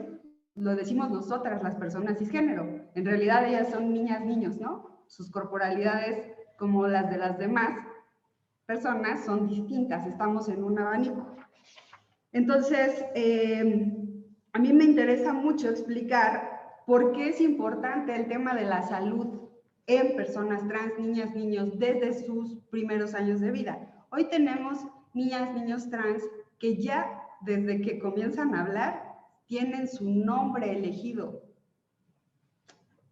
lo decimos nosotras, las personas cisgénero. En realidad ellas son niñas, niños, ¿no? Sus corporalidades, como las de las demás personas, son distintas. Estamos en un abanico. Entonces, a mí me interesa mucho explicar por qué es importante el tema de la salud en personas trans, niñas, niños, desde sus primeros años de vida. Hoy tenemos niñas, niños trans que ya desde que comienzan a hablar tienen su nombre elegido.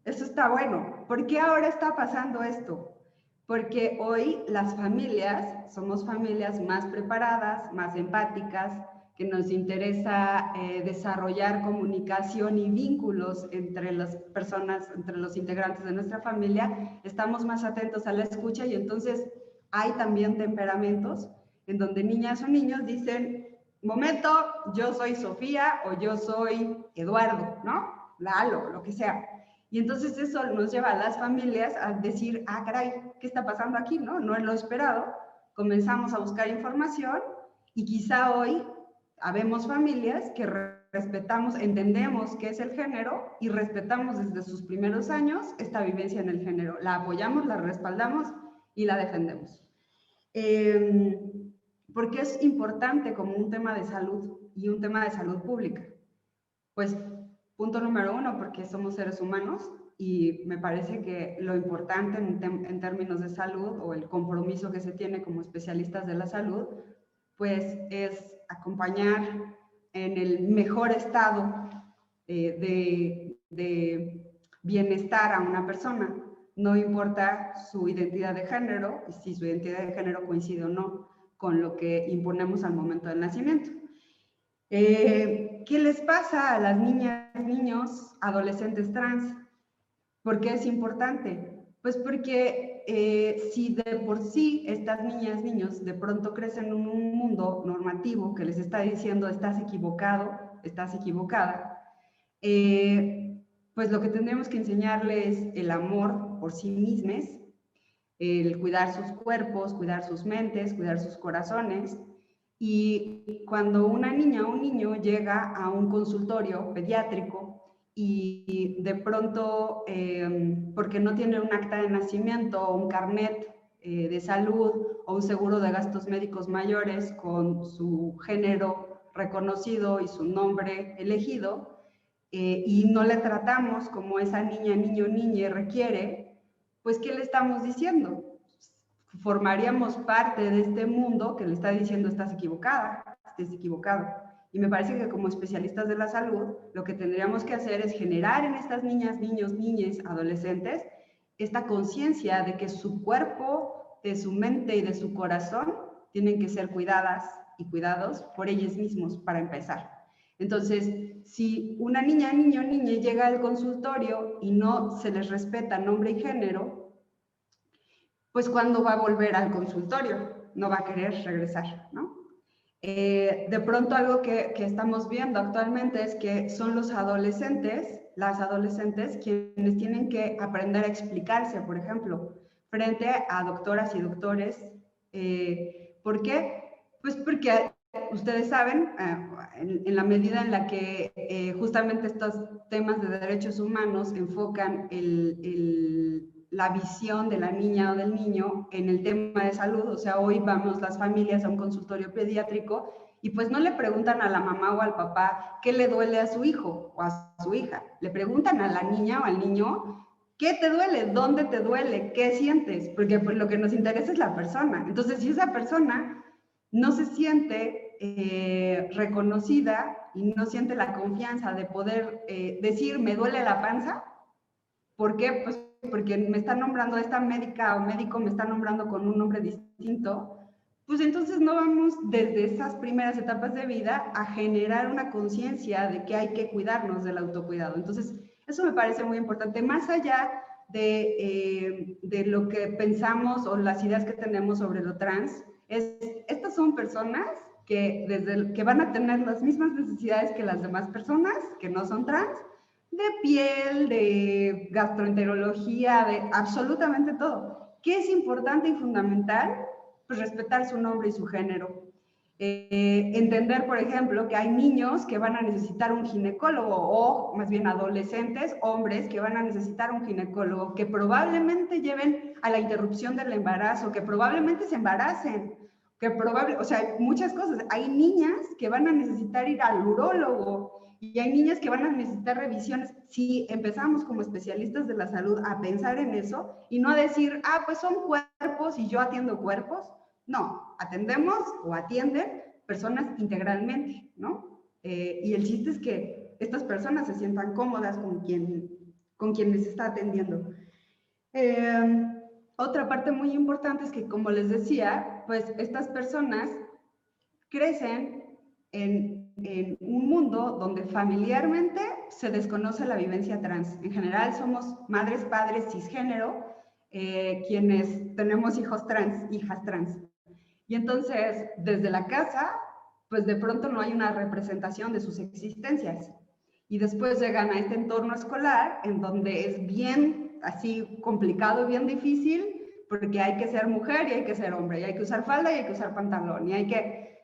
Eso está bueno. ¿Por qué ahora está pasando esto? Porque hoy las familias, somos familias más preparadas, más empáticas, que nos interesa desarrollar comunicación y vínculos entre las personas, entre los integrantes de nuestra familia, estamos más atentos a la escucha y entonces hay también temperamentos en donde niñas o niños dicen, momento, yo soy Sofía o yo soy Eduardo, ¿no? Lalo, lo que sea. Y entonces eso nos lleva a las familias a decir, ah, caray, ¿qué está pasando aquí? No es lo esperado. Comenzamos a buscar información y quizá hoy habemos familias que respetamos, entendemos qué es el género y respetamos desde sus primeros años esta vivencia en el género. La apoyamos, la respaldamos y la defendemos. ¿Por qué es importante como un tema de salud y un tema de salud pública? Pues, punto número 1, porque somos seres humanos y me parece que lo importante en términos de salud o el compromiso que se tiene como especialistas de la salud, pues es acompañar en el mejor estado de bienestar a una persona. No importa su identidad de género, y si su identidad de género coincide o no con lo que imponemos al momento del nacimiento. ¿Qué les pasa a las niñas, niños, adolescentes trans? ¿Por qué es importante? Pues porque si de por sí estas niñas, niños de pronto crecen en un mundo normativo que les está diciendo estás equivocado, estás equivocada, pues lo que tendremos que enseñarles es el amor por sí mismos, el cuidar sus cuerpos, cuidar sus mentes, cuidar sus corazones. Y cuando una niña o un niño llega a un consultorio pediátrico y de pronto, porque no tiene un acta de nacimiento o un carnet de salud o un seguro de gastos médicos mayores con su género reconocido y su nombre elegido, y no le tratamos como esa niña, niño, niña requiere, pues ¿qué le estamos diciendo? Formaríamos parte de este mundo que le está diciendo estás equivocada, estás equivocado. Y me parece que como especialistas de la salud, lo que tendríamos que hacer es generar en estas niñas, niños, niñas, adolescentes, esta conciencia de que su cuerpo, de su mente y de su corazón tienen que ser cuidadas y cuidados por ellos mismos para empezar. Entonces, si una niña, niño, niña llega al consultorio y no se les respeta nombre y género, pues ¿cuándo va a volver al consultorio? No va a querer regresar, ¿no? De pronto algo que estamos viendo actualmente es que son los adolescentes, las adolescentes, quienes tienen que aprender a explicarse, por ejemplo, frente a doctoras y doctores. ¿Por qué? Pues porque ustedes saben, en la medida en la que justamente estos temas de derechos humanos enfocan la visión de la niña o del niño en el tema de salud, o sea, hoy vamos las familias a un consultorio pediátrico y pues no le preguntan a la mamá o al papá qué le duele a su hijo o a su hija, le preguntan a la niña o al niño qué te duele, dónde te duele, qué sientes, porque pues lo que nos interesa es la persona. Entonces, si esa persona no se siente reconocida y no siente la confianza de poder decir me duele la panza, ¿Por qué? Pues porque me están nombrando esta médica o médico, me está nombrando con un nombre distinto, pues entonces no vamos desde esas primeras etapas de vida a generar una conciencia de que hay que cuidarnos del autocuidado. Entonces, eso me parece muy importante, más allá de lo que pensamos o las ideas que tenemos sobre lo trans, estas son personas que van a tener las mismas necesidades que las demás personas que no son trans, de piel, de gastroenterología, de absolutamente todo. ¿Qué es importante y fundamental? Pues respetar su nombre y su género. Entender, por ejemplo, que hay niños que van a necesitar un ginecólogo o más bien adolescentes, hombres que van a necesitar un ginecólogo, que probablemente lleven a la interrupción del embarazo, que probablemente se embaracen, o sea, muchas cosas. Hay niñas que van a necesitar ir al urólogo y hay niñas que van a necesitar revisiones. Si empezamos como especialistas de la salud a pensar en eso y no a decir, pues son cuerpos y yo atiendo cuerpos. No, atendemos o atienden personas integralmente, ¿no? Y el chiste es que estas personas se sientan cómodas con quien les está atendiendo. Otra parte muy importante es que, como les decía, pues estas personas crecen en un mundo donde familiarmente se desconoce la vivencia trans. En general somos madres, padres, cisgénero, quienes tenemos hijos trans, hijas trans. Y entonces, desde la casa, pues de pronto no hay una representación de sus existencias. Y después llegan a este entorno escolar, en donde es bien así complicado, bien difícil, porque hay que ser mujer y hay que ser hombre, y hay que usar falda y hay que usar pantalón, y hay que,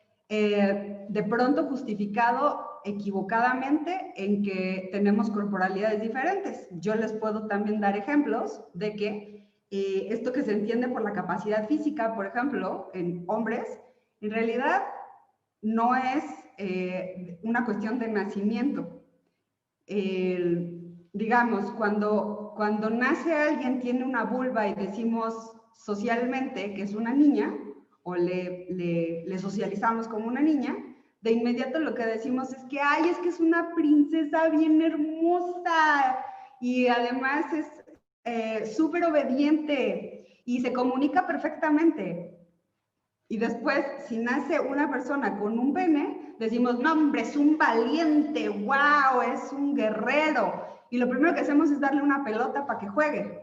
de pronto justificado equivocadamente en que tenemos corporalidades diferentes. Yo les puedo también dar ejemplos de que esto que se entiende por la capacidad física, por ejemplo, en hombres, en realidad no es una cuestión de nacimiento. Digamos, cuando nace alguien, tiene una vulva y decimos socialmente que es una niña, o le socializamos como una niña, de inmediato lo que decimos es que, es que es una princesa bien hermosa, y además es súper obediente y se comunica perfectamente. Y después, si nace una persona con un pene, decimos, no, hombre, es un valiente, wow, es un guerrero. Y lo primero que hacemos es darle una pelota para que juegue.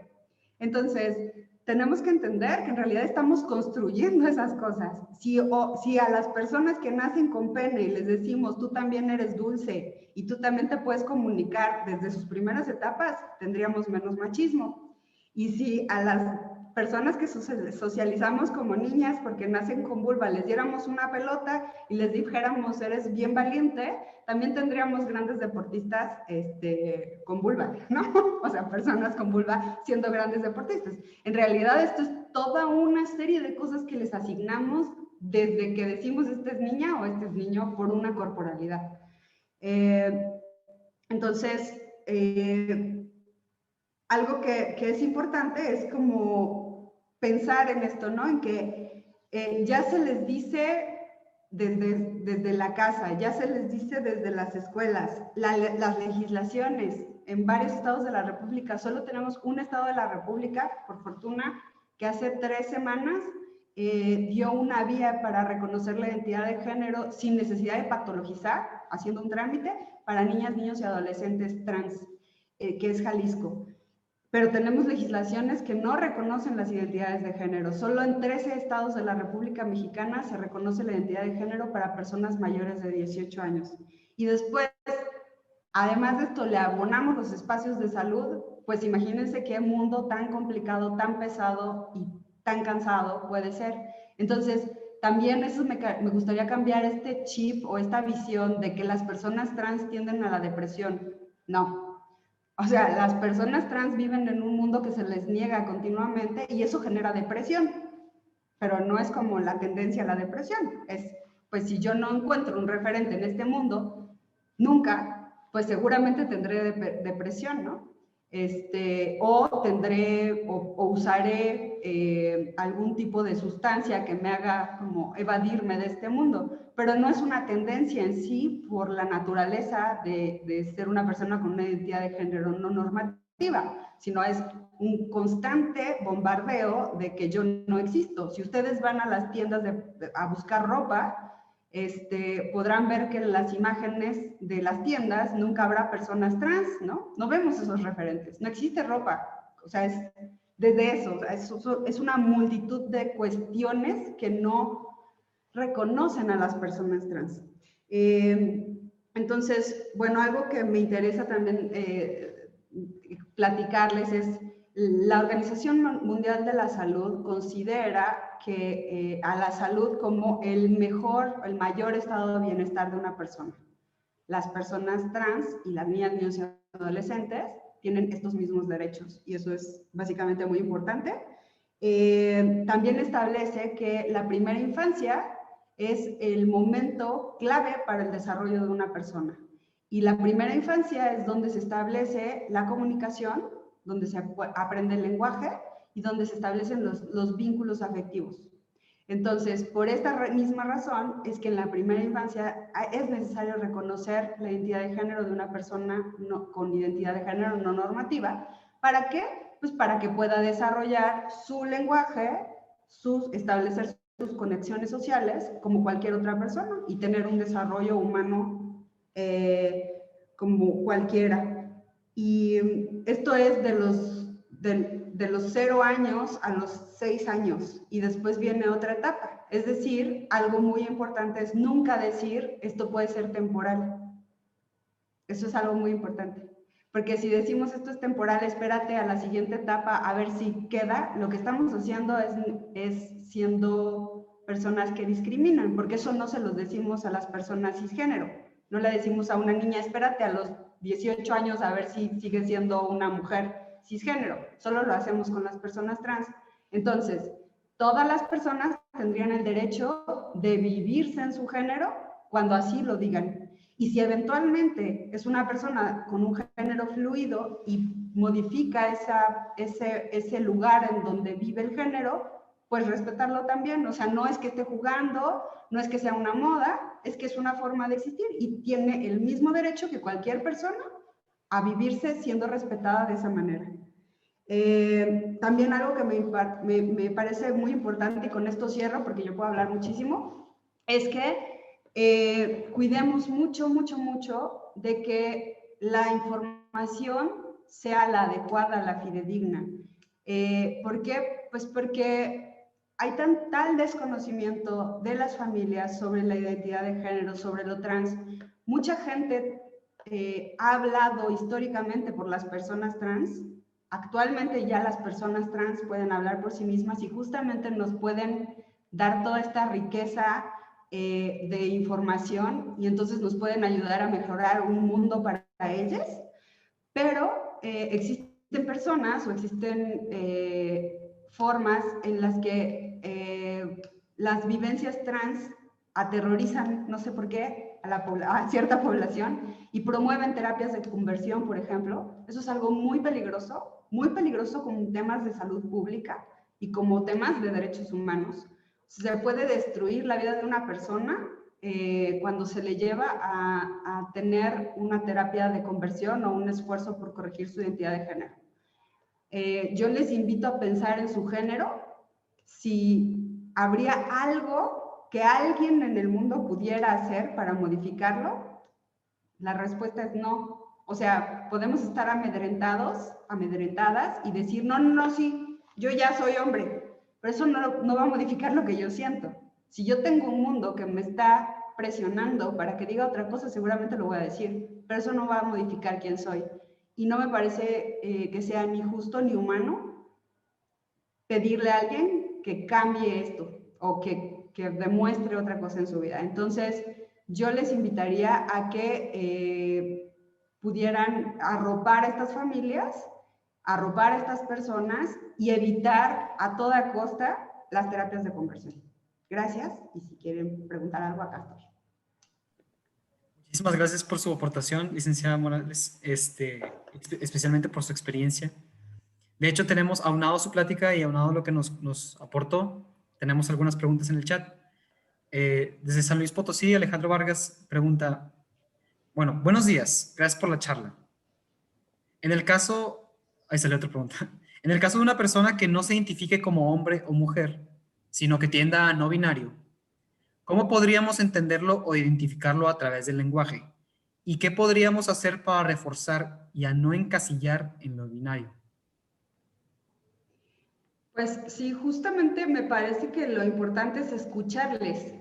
Entonces, tenemos que entender que en realidad estamos construyendo esas cosas. Si a las personas que nacen con pene y les decimos, tú también eres dulce y tú también te puedes comunicar desde sus primeras etapas, tendríamos menos machismo. Y si a las personas que socializamos como niñas porque nacen con vulva les diéramos una pelota y les dijéramos eres bien valiente, también tendríamos grandes deportistas con vulva, ¿no? O sea, personas con vulva siendo grandes deportistas. En realidad esto es toda una serie de cosas que les asignamos desde que decimos este es niña o este es niño por una corporalidad. Entonces, algo que es importante es como pensar en esto, ¿no? En que ya se les dice desde la casa, ya se les dice desde las escuelas, las legislaciones en varios estados de la República. Solo tenemos un estado de la República, por fortuna, que hace 3 semanas dio una vía para reconocer la identidad de género sin necesidad de patologizar, haciendo un trámite para niñas, niños y adolescentes trans, que es Jalisco. Pero tenemos legislaciones que no reconocen las identidades de género. Solo en 13 estados de la República Mexicana se reconoce la identidad de género para personas mayores de 18 años. Y después, además de esto, le abonamos los espacios de salud, pues imagínense qué mundo tan complicado, tan pesado y tan cansado puede ser. Entonces, también eso me gustaría cambiar este chip o esta visión de que las personas trans tienden a la depresión. No. O sea, las personas trans viven en un mundo que se les niega continuamente y eso genera depresión, pero no es como la tendencia a la depresión. Es, pues si yo no encuentro un referente en este mundo, nunca, pues seguramente tendré depresión, ¿no? O usaré algún tipo de sustancia que me haga como evadirme de este mundo, pero no es una tendencia en sí por la naturaleza de ser una persona con una identidad de género no normativa. negativa, sino es un constante bombardeo de que yo no existo. Si ustedes van a las tiendas a buscar ropa, podrán ver que en las imágenes de las tiendas nunca habrá personas trans, ¿no? No vemos esos referentes, no existe ropa, o sea, es desde eso, es una multitud de cuestiones que no reconocen a las personas trans. Entonces, bueno, algo que me interesa también platicarles es la Organización Mundial de la Salud considera que a la salud como el mayor estado de bienestar de una persona. Las personas trans y las niñas, niños y adolescentes tienen estos mismos derechos y eso es básicamente muy importante. También establece que la primera infancia es el momento clave para el desarrollo de una persona. Y la primera infancia es donde se establece la comunicación, donde se aprende el lenguaje y donde se establecen los vínculos afectivos. Entonces, por esta misma razón es que en la primera infancia es necesario reconocer la identidad de género de una persona con identidad de género no normativa. ¿Para qué? Pues para que pueda desarrollar su lenguaje, establecer sus conexiones sociales como cualquier otra persona y tener un desarrollo humano como cualquiera. Y esto es de los 0 años a los 6 años y después viene otra etapa. Es decir, algo muy importante es nunca decir esto puede ser temporal. Eso es algo muy importante. Porque si decimos esto es temporal, espérate a la siguiente etapa a ver si queda, lo que estamos haciendo es siendo personas que discriminan, porque eso no se los decimos a las personas cisgénero. No le decimos a una niña, espérate a los 18 años a ver si sigue siendo una mujer cisgénero. Solo lo hacemos con las personas trans. Entonces, todas las personas tendrían el derecho de vivirse en su género cuando así lo digan. Y si eventualmente es una persona con un género fluido y modifica ese lugar en donde vive el género, pues respetarlo también. O sea, no es que esté jugando, no es que sea una moda, es que es una forma de existir y tiene el mismo derecho que cualquier persona a vivirse siendo respetada de esa manera. También algo que me parece muy importante, y con esto cierro porque yo puedo hablar muchísimo, es que cuidemos mucho, mucho, mucho de que la información sea la adecuada, la fidedigna. ¿Por qué? Pues porque hay tal desconocimiento de las familias sobre la identidad de género, sobre lo trans. Mucha gente ha hablado históricamente por las personas trans. Actualmente ya las personas trans pueden hablar por sí mismas y justamente nos pueden dar toda esta riqueza de información y entonces nos pueden ayudar a mejorar un mundo para ellas, pero existen personas o existen formas en las que las vivencias trans aterrorizan, no sé por qué, a cierta población y promueven terapias de conversión, por ejemplo. Eso es algo muy peligroso como temas de salud pública y como temas de derechos humanos. Se puede destruir la vida de una persona cuando se le lleva a tener una terapia de conversión o un esfuerzo por corregir su identidad de género. Yo les invito a pensar en su género, si habría algo que alguien en el mundo pudiera hacer para modificarlo. La respuesta es no. O sea, podemos estar amedrentados, amedrentadas y decir, no, sí, yo ya soy hombre, pero eso no va a modificar lo que yo siento. Si yo tengo un mundo que me está presionando para que diga otra cosa, seguramente lo voy a decir, pero eso no va a modificar quién soy. Y no me parece que sea ni justo ni humano pedirle a alguien que cambie esto o que demuestre otra cosa en su vida. Entonces, yo les invitaría a que pudieran arropar a estas familias, arropar a estas personas y evitar a toda costa las terapias de conversión. Gracias, y si quieren preguntar algo, acá estoy. Muchísimas gracias por su aportación, licenciada Morales, especialmente por su experiencia. De hecho, tenemos aunado su plática y aunado lo que nos aportó, tenemos algunas preguntas en el chat. Desde San Luis Potosí, Alejandro Vargas pregunta, bueno, buenos días, gracias por la charla. En el caso Ahí sale otra pregunta. En el caso de una persona que no se identifique como hombre o mujer, sino que tienda a no binario, ¿cómo podríamos entenderlo o identificarlo a través del lenguaje? ¿Y qué podríamos hacer para reforzar y a no encasillar en lo binario? Pues sí, justamente me parece que lo importante es escucharles.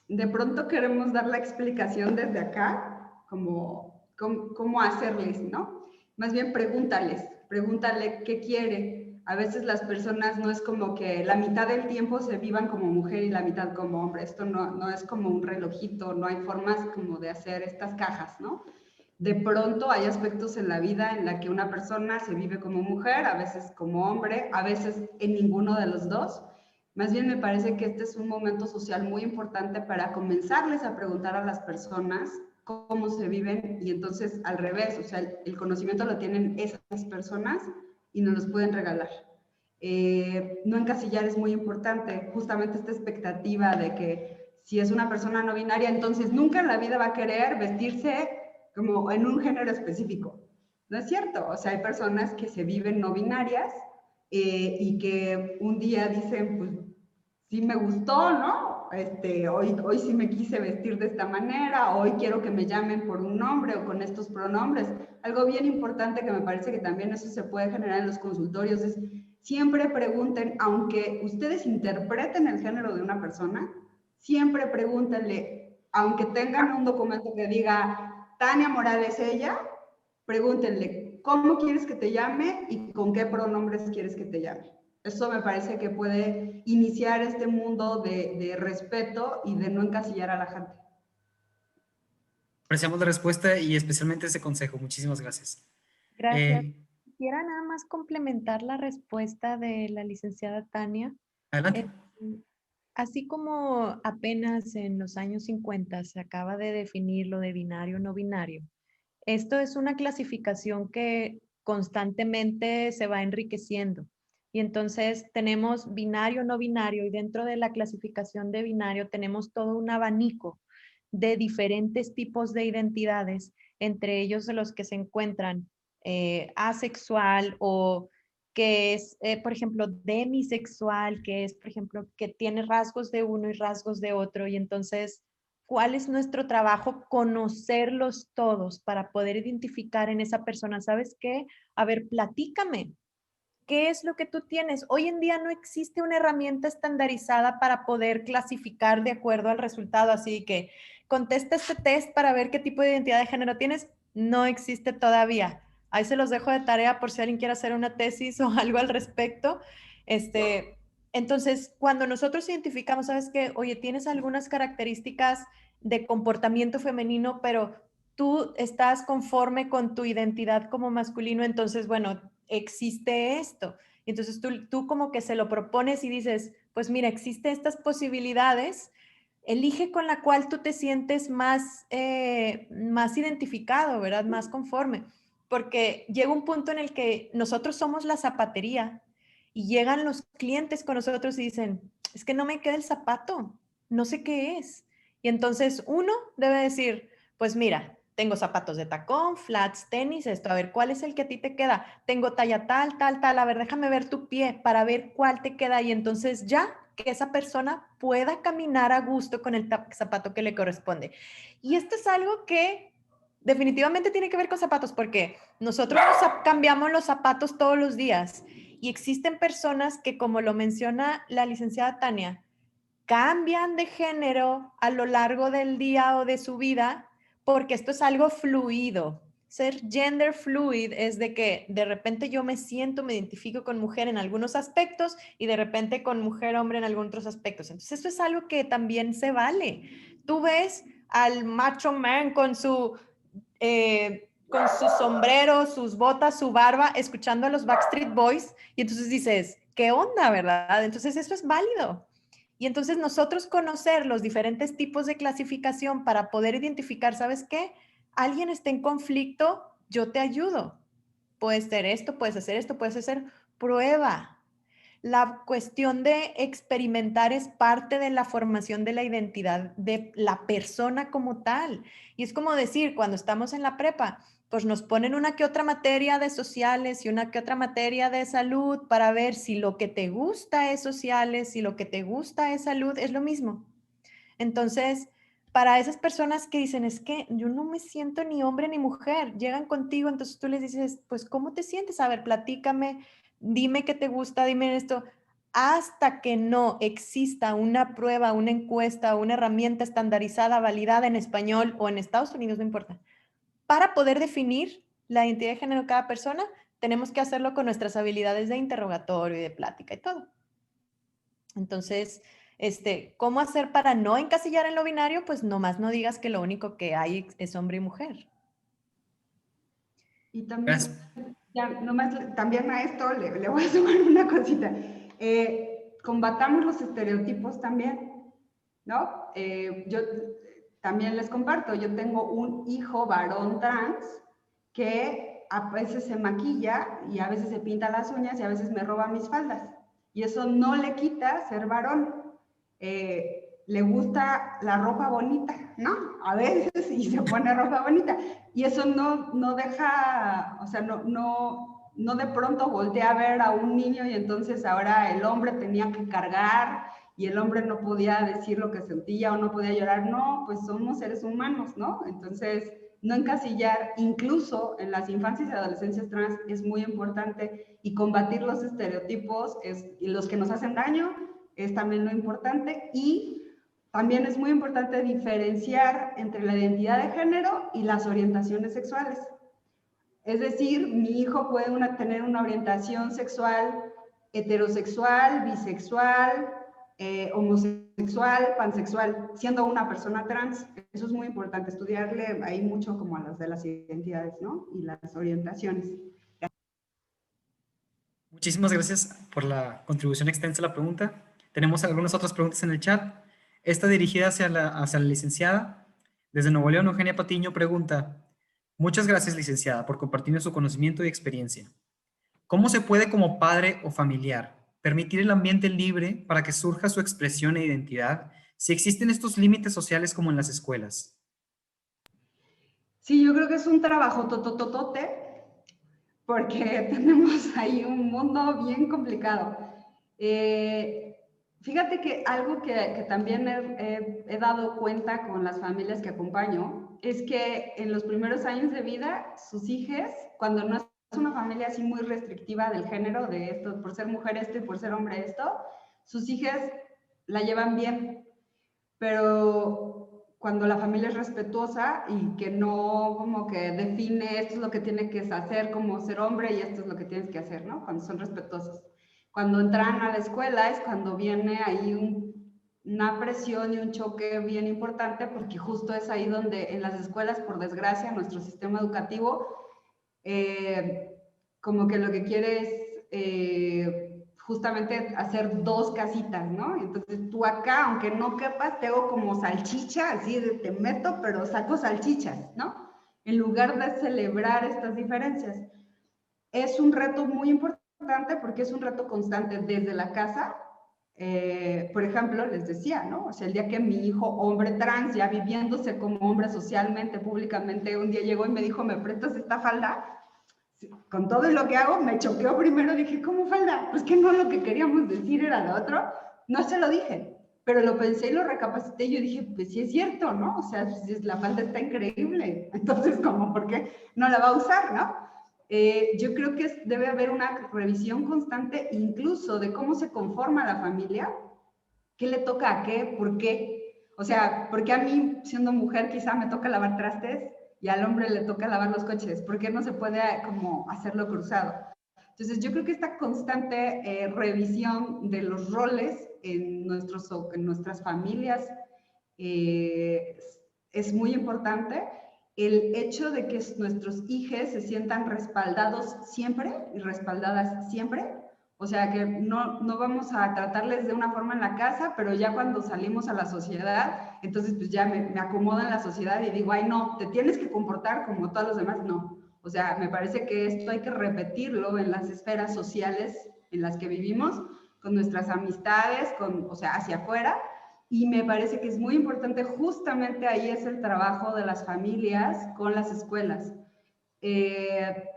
De pronto queremos dar la explicación desde acá, como cómo hacerles, ¿no? Más bien pregúntale qué quiere. A veces las personas no es como que la mitad del tiempo se vivan como mujer y la mitad como hombre. Esto no es como un relojito, no hay formas como de hacer estas cajas, ¿no? De pronto hay aspectos en la vida en la que una persona se vive como mujer, a veces como hombre, a veces en ninguno de los dos. Más bien me parece que este es un momento social muy importante para comenzarles a preguntar a las personas cómo se viven y entonces al revés, o sea, el conocimiento lo tienen esas personas y nos los pueden regalar. No encasillar es muy importante, justamente esta expectativa de que si es una persona no binaria, entonces nunca en la vida va a querer vestirse como en un género específico. No es cierto, o sea, hay personas que se viven no binarias y que un día dicen, pues sí me gustó, ¿no? Hoy sí me quise vestir de esta manera, hoy quiero que me llamen por un nombre o con estos pronombres. Algo bien importante que me parece que también eso se puede generar en los consultorios es siempre pregunten, aunque ustedes interpreten el género de una persona, siempre pregúntenle, aunque tengan un documento que diga Tania Morales ella, pregúntenle, ¿cómo quieres que te llame y con qué pronombres quieres que te llame? Eso me parece que puede iniciar este mundo de respeto y de no encasillar a la gente. Apreciamos la respuesta y especialmente ese consejo. Muchísimas gracias. Gracias. Quisiera nada más complementar la respuesta de la licenciada Tania. Adelante. Eh, Así como apenas en los años 50 se acaba de definir lo de binario no binario, esto es una clasificación que constantemente se va enriqueciendo. Y entonces tenemos binario no binario y dentro de la clasificación de binario tenemos todo un abanico de diferentes tipos de identidades, entre ellos de los que se encuentran asexual o que es, por ejemplo, demisexual, que es, por ejemplo, que tiene rasgos de uno y rasgos de otro. Y entonces, ¿cuál es nuestro trabajo? Conocerlos todos para poder identificar en esa persona. ¿Sabes qué? A ver, platícame. ¿Qué es lo que tú tienes? Hoy en día no existe una herramienta estandarizada para poder clasificar de acuerdo al resultado. Así que contesta este test para ver qué tipo de identidad de género tienes. No existe todavía. Ahí se los dejo de tarea por si alguien quiere hacer una tesis o algo al respecto. Entonces, cuando nosotros identificamos, ¿sabes qué? Oye, tienes algunas características de comportamiento femenino, pero tú estás conforme con tu identidad como masculino, entonces, bueno, existe esto. Y entonces tú como que se lo propones y dices, pues mira, existen estas posibilidades, elige con la cual tú te sientes más identificado, ¿verdad? Más conforme. Porque llega un punto en el que nosotros somos la zapatería y llegan los clientes con nosotros y dicen, es que no me queda el zapato, no sé qué es. Y entonces uno debe decir, pues mira, tengo zapatos de tacón, flats, tenis, esto, a ver, ¿cuál es el que a ti te queda? Tengo talla tal, tal, tal, a ver, déjame ver tu pie para ver cuál te queda y entonces ya que esa persona pueda caminar a gusto con el zapato que le corresponde. Y esto es algo que definitivamente tiene que ver con zapatos porque nosotros cambiamos los zapatos todos los días y existen personas que, como lo menciona la licenciada Tania, cambian de género a lo largo del día o de su vida porque esto es algo fluido. Ser gender fluid es de que de repente yo me siento, me identifico con mujer en algunos aspectos y de repente con mujer, hombre en algunos otros aspectos. Entonces esto es algo que también se vale. Tú ves al macho man con su sombrero, sus botas, su barba, escuchando a los Backstreet Boys y entonces dices, ¿qué onda, verdad? Entonces eso es válido. Y entonces nosotros conocer los diferentes tipos de clasificación para poder identificar, ¿sabes qué? Alguien está en conflicto, yo te ayudo. Puedes hacer esto, puedes hacer esto, puedes hacer prueba. La cuestión de experimentar es parte de la formación de la identidad de la persona como tal. Y es como decir, cuando estamos en la prepa, pues nos ponen una que otra materia de sociales y una que otra materia de salud para ver si lo que te gusta es sociales, si lo que te gusta es salud, es lo mismo. Entonces, para esas personas que dicen, es que yo no me siento ni hombre ni mujer, llegan contigo, entonces tú les dices, pues, ¿cómo te sientes? A ver, platícame, dime qué te gusta, dime esto. Hasta que no exista una prueba, una encuesta, una herramienta estandarizada, validada en español o en Estados Unidos, no importa, para poder definir la identidad de género de cada persona, tenemos que hacerlo con nuestras habilidades de interrogatorio y de plática y todo. Entonces, ¿cómo hacer para no encasillar en lo binario? Pues nomás no digas que lo único que hay es hombre y mujer. Y también, Gracias. ya, nomás, también a esto le voy a sumar una cosita. Combatamos los estereotipos también, ¿no? Yo también les comparto, yo tengo un hijo varón trans que a veces se maquilla y a veces se pinta las uñas y a veces me roba mis faldas. Y eso no le quita ser varón. Le gusta la ropa bonita, ¿no? A veces y se pone ropa bonita. Y eso no deja, o sea, no de pronto voltea a ver a un niño y entonces ahora el hombre tenía que cargar y el hombre no podía decir lo que sentía o no podía llorar. No, pues somos seres humanos, ¿no? Entonces, no encasillar, incluso en las infancias y adolescencias trans es muy importante, y combatir los estereotipos y los que nos hacen daño es también lo importante. Y también es muy importante diferenciar entre la identidad de género y las orientaciones sexuales. Es decir, mi hijo puede tener una orientación sexual heterosexual, bisexual, homosexual, pansexual, siendo una persona trans. Eso es muy importante, estudiarle ahí mucho como a las de las identidades, ¿no? Y las orientaciones. Muchísimas gracias por la contribución extensa a la pregunta. Tenemos algunas otras preguntas en el chat. Esta dirigida hacia la licenciada. Desde Nuevo León, Eugenia Patiño pregunta: muchas gracias, licenciada, por compartir su conocimiento y experiencia. ¿Cómo se puede, como padre o familiar, permitir el ambiente libre para que surja su expresión e identidad si existen estos límites sociales como en las escuelas? Sí, yo creo que es un trabajo totototote, porque tenemos ahí un mundo bien complicado. Fíjate que algo que también he dado cuenta con las familias que acompaño es que en los primeros años de vida, sus hijos, cuando no es una familia así muy restrictiva del género, de esto, por ser mujer esto y por ser hombre esto, sus hijos la llevan bien. Pero cuando la familia es respetuosa y que no como que define esto es lo que tiene que hacer como ser hombre y esto es lo que tienes que hacer, ¿no? Cuando son respetuosos. Cuando entran a la escuela es cuando viene ahí una presión y un choque bien importante, porque justo es ahí donde en las escuelas, por desgracia, nuestro sistema educativo como que lo que quiere es justamente hacer dos casitas, ¿no? Entonces tú acá, aunque no quepas, te hago como salchicha, así de te meto, pero saco salchichas, ¿no? En lugar de celebrar estas diferencias. Es un reto muy importante porque es un reto constante desde la casa. Por ejemplo, les decía, ¿no? O sea, el día que mi hijo, hombre trans, ya viviéndose como hombre socialmente, públicamente, un día llegó y me dijo, ¿me prestas esta falda? Con todo lo que hago, me choqueó primero, dije, ¿cómo falda? Pues que no, lo que queríamos decir era lo otro. No se lo dije, pero lo pensé y lo recapacité y yo dije, pues sí es cierto, ¿no? O sea, la falda está increíble, entonces, ¿cómo? ¿Por qué no la va a usar, no? Yo creo que debe haber una revisión constante incluso de cómo se conforma la familia, qué le toca a qué, por qué. O sea, porque a mí, siendo mujer, quizá me toca lavar trastes y al hombre le toca lavar los coches. ¿Por qué no se puede como hacerlo cruzado? Entonces, yo creo que esta constante revisión de los roles en nuestras familias es muy importante. El hecho de que nuestros hijos se sientan respaldados siempre y respaldadas siempre. O sea, que no vamos a tratarles de una forma en la casa, pero ya cuando salimos a la sociedad, entonces pues ya me acomodo en la sociedad y digo, ay no, te tienes que comportar como todos los demás. No, o sea, me parece que esto hay que repetirlo en las esferas sociales en las que vivimos, con nuestras amistades, o sea, hacia afuera. Y me parece que es muy importante, justamente ahí es el trabajo de las familias con las escuelas.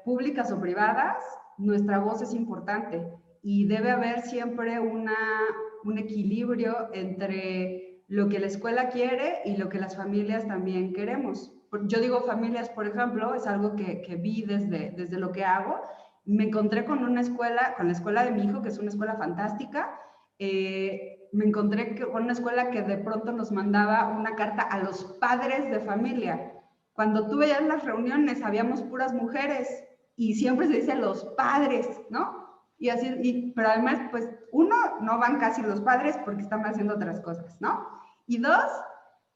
públicas o privadas, nuestra voz es importante y debe haber siempre un equilibrio entre lo que la escuela quiere y lo que las familias también queremos. Yo digo familias, por ejemplo, es algo que vi desde lo que hago. Me encontré con una escuela, con la escuela de mi hijo, que es una escuela fantástica. Me encontré con una escuela que de pronto nos mandaba una carta a los padres de familia. Cuando tú veías las reuniones, habíamos puras mujeres y siempre se dice los padres, ¿no? Y así, pero además, pues, uno, no van casi los padres porque están haciendo otras cosas, ¿no? Y dos,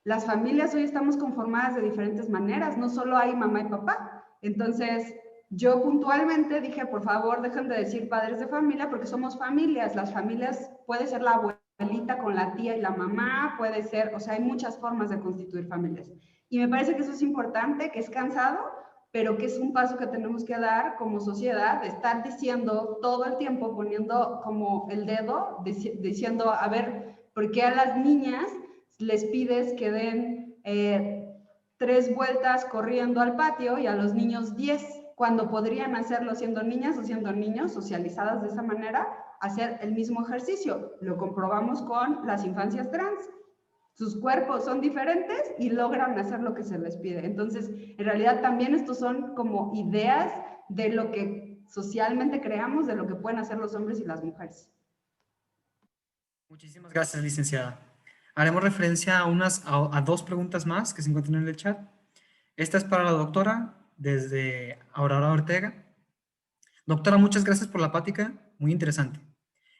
las familias hoy estamos conformadas de diferentes maneras, no solo hay mamá y papá. Entonces, yo puntualmente dije, por favor, dejen de decir padres de familia porque somos familias. Las familias puede ser la abuelita con la tía y la mamá, puede ser, o sea, hay muchas formas de constituir familias. Y me parece que eso es importante, que es cansado, pero que es un paso que tenemos que dar como sociedad, de estar diciendo todo el tiempo, poniendo como el dedo, diciendo, a ver, ¿por qué a las niñas les pides que den 3 vueltas corriendo al patio y a los niños 10, cuando podrían hacerlo siendo niñas o siendo niños, socializadas de esa manera, hacer el mismo ejercicio? Lo comprobamos con las infancias trans. Sus cuerpos son diferentes y logran hacer lo que se les pide. Entonces, en realidad también estos son como ideas de lo que socialmente creamos, de lo que pueden hacer los hombres y las mujeres. Muchísimas gracias, licenciada. Haremos referencia a 2 preguntas más que se encuentran en el chat. Esta es para la doctora, desde Aurora Ortega. Doctora, muchas gracias por la plática, muy interesante.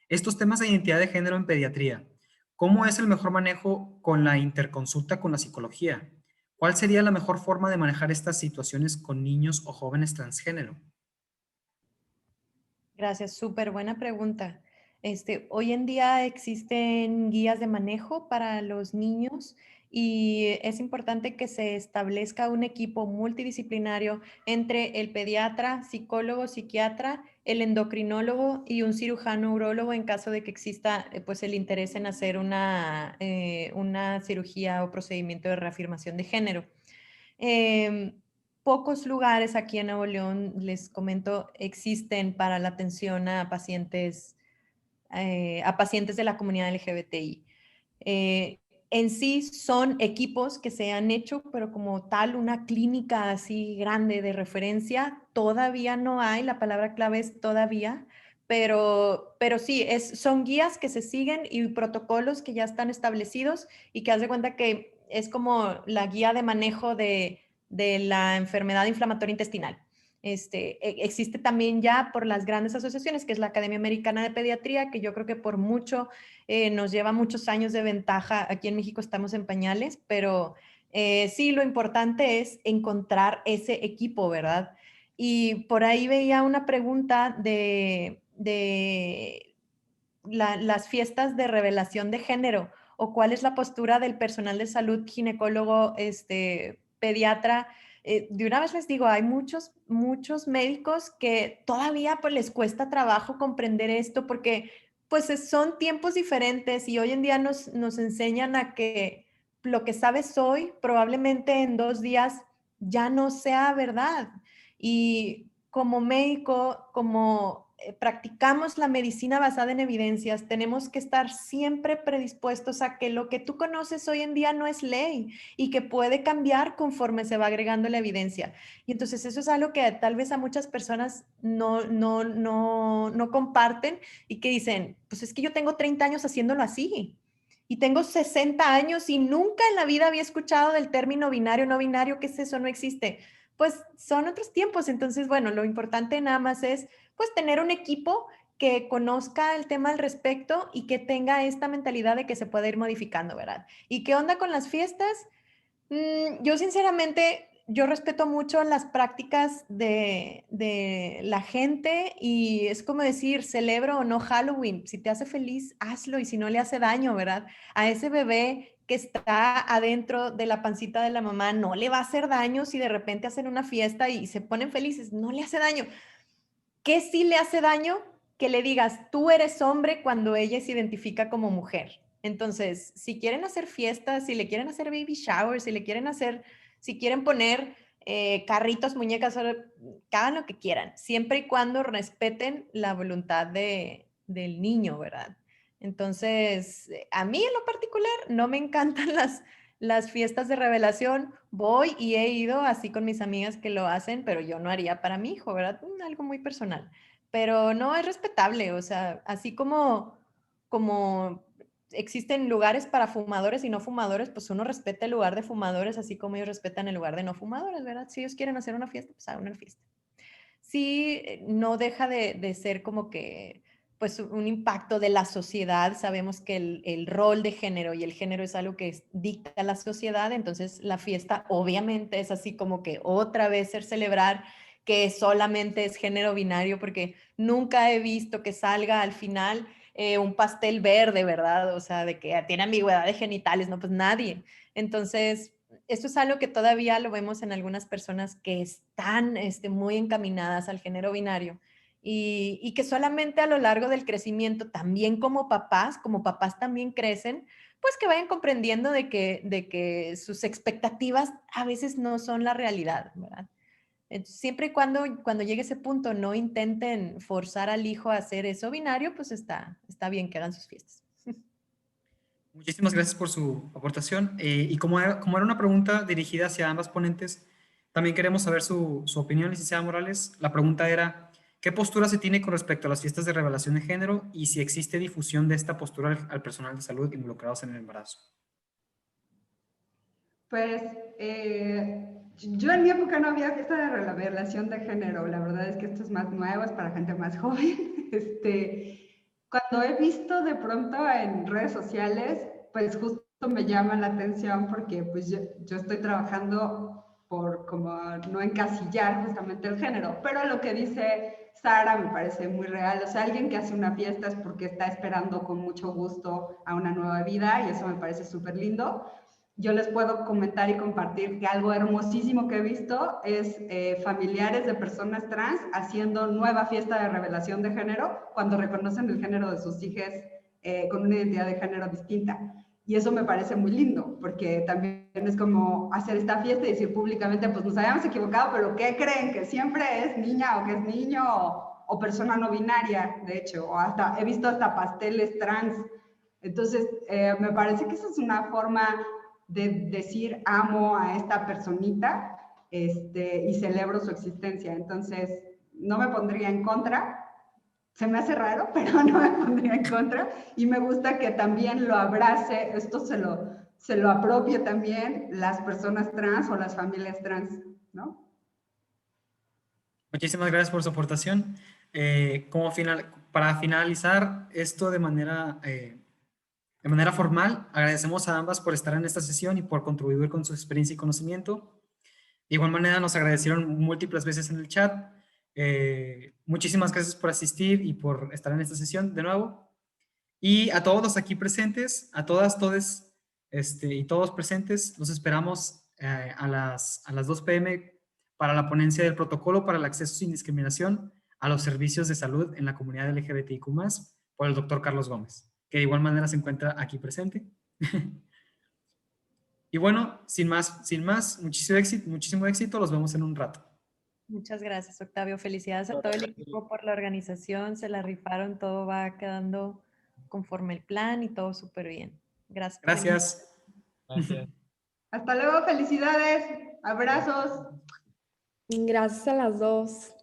Estos temas de identidad de género en pediatría, ¿cómo es el mejor manejo con la interconsulta con la psicología? ¿Cuál sería la mejor forma de manejar estas situaciones con niños o jóvenes transgénero? Gracias, súper buena pregunta. Hoy en día existen guías de manejo para los niños y es importante que se establezca un equipo multidisciplinario entre el pediatra, psicólogo, psiquiatra, el endocrinólogo y un cirujano urólogo en caso de que exista pues el interés en hacer una cirugía o procedimiento de reafirmación de género. Pocos lugares aquí en Nuevo León, les comento, existen para la atención a pacientes de la comunidad LGBTI. En sí son equipos que se han hecho, pero como tal una clínica así grande de referencia, todavía no hay, la palabra clave es todavía, pero sí, son guías que se siguen y protocolos que ya están establecidos y que haz de cuenta que es como la guía de manejo de la enfermedad inflamatoria intestinal. Existe también ya por las grandes asociaciones, que es la Academia Americana de Pediatría, que yo creo que por mucho nos lleva muchos años de ventaja. Aquí en México estamos en pañales, pero sí, lo importante es encontrar ese equipo, ¿verdad? Y por ahí veía una pregunta de las fiestas de revelación de género o cuál es la postura del personal de salud, ginecólogo, pediatra. De una vez les digo, hay muchos médicos que todavía pues les cuesta trabajo comprender esto porque pues son tiempos diferentes y hoy en día nos enseñan a que lo que sabes hoy probablemente en 2 días ya no sea verdad. Y como médico, como practicamos la medicina basada en evidencias, tenemos que estar siempre predispuestos a que lo que tú conoces hoy en día no es ley y que puede cambiar conforme se va agregando la evidencia. Y entonces eso es algo que tal vez a muchas personas no comparten y que dicen, pues es que yo tengo 30 años haciéndolo así. Y tengo 60 años y nunca en la vida había escuchado del término binario, no binario, ¿qué es eso? No existe. Pues son otros tiempos. Entonces, bueno, lo importante nada más es pues tener un equipo que conozca el tema al respecto y que tenga esta mentalidad de que se puede ir modificando, ¿verdad? ¿Y qué onda con las fiestas? Yo sinceramente, yo respeto mucho las prácticas de la gente y es como decir, celebro o no Halloween. Si te hace feliz, hazlo y si no le hace daño, ¿verdad? A ese bebé que está adentro de la pancita de la mamá no le va a hacer daño si de repente hacen una fiesta y se ponen felices, no le hace daño. ¿Qué sí le hace daño? Que le digas, tú eres hombre cuando ella se identifica como mujer. Entonces, si quieren hacer fiestas, si le quieren hacer baby showers, si quieren poner carritos, muñecas, que hagan lo que quieran, siempre y cuando respeten la voluntad del niño, ¿verdad? Entonces, a mí en lo particular no me encantan las fiestas de revelación. Voy y he ido así con mis amigas que lo hacen, pero yo no haría para mi hijo, ¿verdad? Algo muy personal. Pero no es respetable, o sea, así como existen lugares para fumadores y no fumadores, pues uno respeta el lugar de fumadores, así como ellos respetan el lugar de no fumadores, ¿verdad? Si ellos quieren hacer una fiesta, pues hagan una fiesta. Sí, no deja de ser como que, pues, un impacto de la sociedad. Sabemos que el rol de género y el género es algo que dicta la sociedad, entonces la fiesta obviamente es así como que otra vez celebrar que solamente es género binario, porque nunca he visto que salga al final un pastel verde, ¿verdad? O sea, de que tiene ambigüedad de genitales, no, pues nadie. Entonces, esto es algo que todavía lo vemos en algunas personas que están muy encaminadas al género binario y que solamente a lo largo del crecimiento, también como papás también crecen, pues que vayan comprendiendo de que sus expectativas a veces no son la realidad, ¿verdad? Entonces, siempre y cuando llegue ese punto no intenten forzar al hijo a hacer eso binario, pues está bien que hagan sus fiestas. Muchísimas gracias por su aportación. Y como era una pregunta dirigida hacia ambas ponentes, también queremos saber su opinión, licenciada Morales. La pregunta era, ¿qué postura se tiene con respecto a las fiestas de revelación de género y si existe difusión de esta postura al personal de salud involucrados en el embarazo? Pues yo en mi época no había fiesta de revelación de género. La verdad es que esto es más nuevo, es para gente más joven. Cuando he visto de pronto en redes sociales, pues justo me llama la atención porque pues yo estoy trabajando por como no encasillar justamente el género. Pero lo que dice Sara me parece muy real. O sea, alguien que hace una fiesta es porque está esperando con mucho gusto a una nueva vida y eso me parece súper lindo. Yo les puedo comentar y compartir que algo hermosísimo que he visto es familiares de personas trans haciendo nueva fiesta de revelación de género cuando reconocen el género de sus hijas con una identidad de género distinta. Y eso me parece muy lindo, porque también es como hacer esta fiesta y decir públicamente, pues nos habíamos equivocado, pero ¿qué creen? Que siempre es niña o que es niño o persona no binaria, de hecho, o hasta he visto hasta pasteles trans. Entonces, me parece que esa es una forma de decir amo a esta personita y celebro su existencia. Entonces, no me pondría en contra. Se me hace raro, pero no me pondría en contra. Y me gusta que también lo abrace, esto se lo apropie también las personas trans o las familias trans, ¿no? Muchísimas gracias por su aportación. Para finalizar esto de manera formal, agradecemos a ambas por estar en esta sesión y por contribuir con su experiencia y conocimiento. De igual manera, nos agradecieron múltiples veces en el chat. Muchísimas gracias por asistir y por estar en esta sesión de nuevo. Y a todos los aquí presentes, a todas, todes y todos presentes, los esperamos a las 2 p.m. para la ponencia del protocolo para el acceso sin discriminación a los servicios de salud en la comunidad LGBTIQ+, por el doctor Carlos Gómez, que de igual manera se encuentra aquí presente. Y bueno, sin más, muchísimo éxito, los vemos en un rato. Muchas gracias, Octavio. Felicidades a todo el equipo por la organización. Se la rifaron, todo va quedando conforme el plan y todo súper bien. Gracias. Gracias. Gracias. Hasta luego, felicidades, abrazos. Gracias a las dos.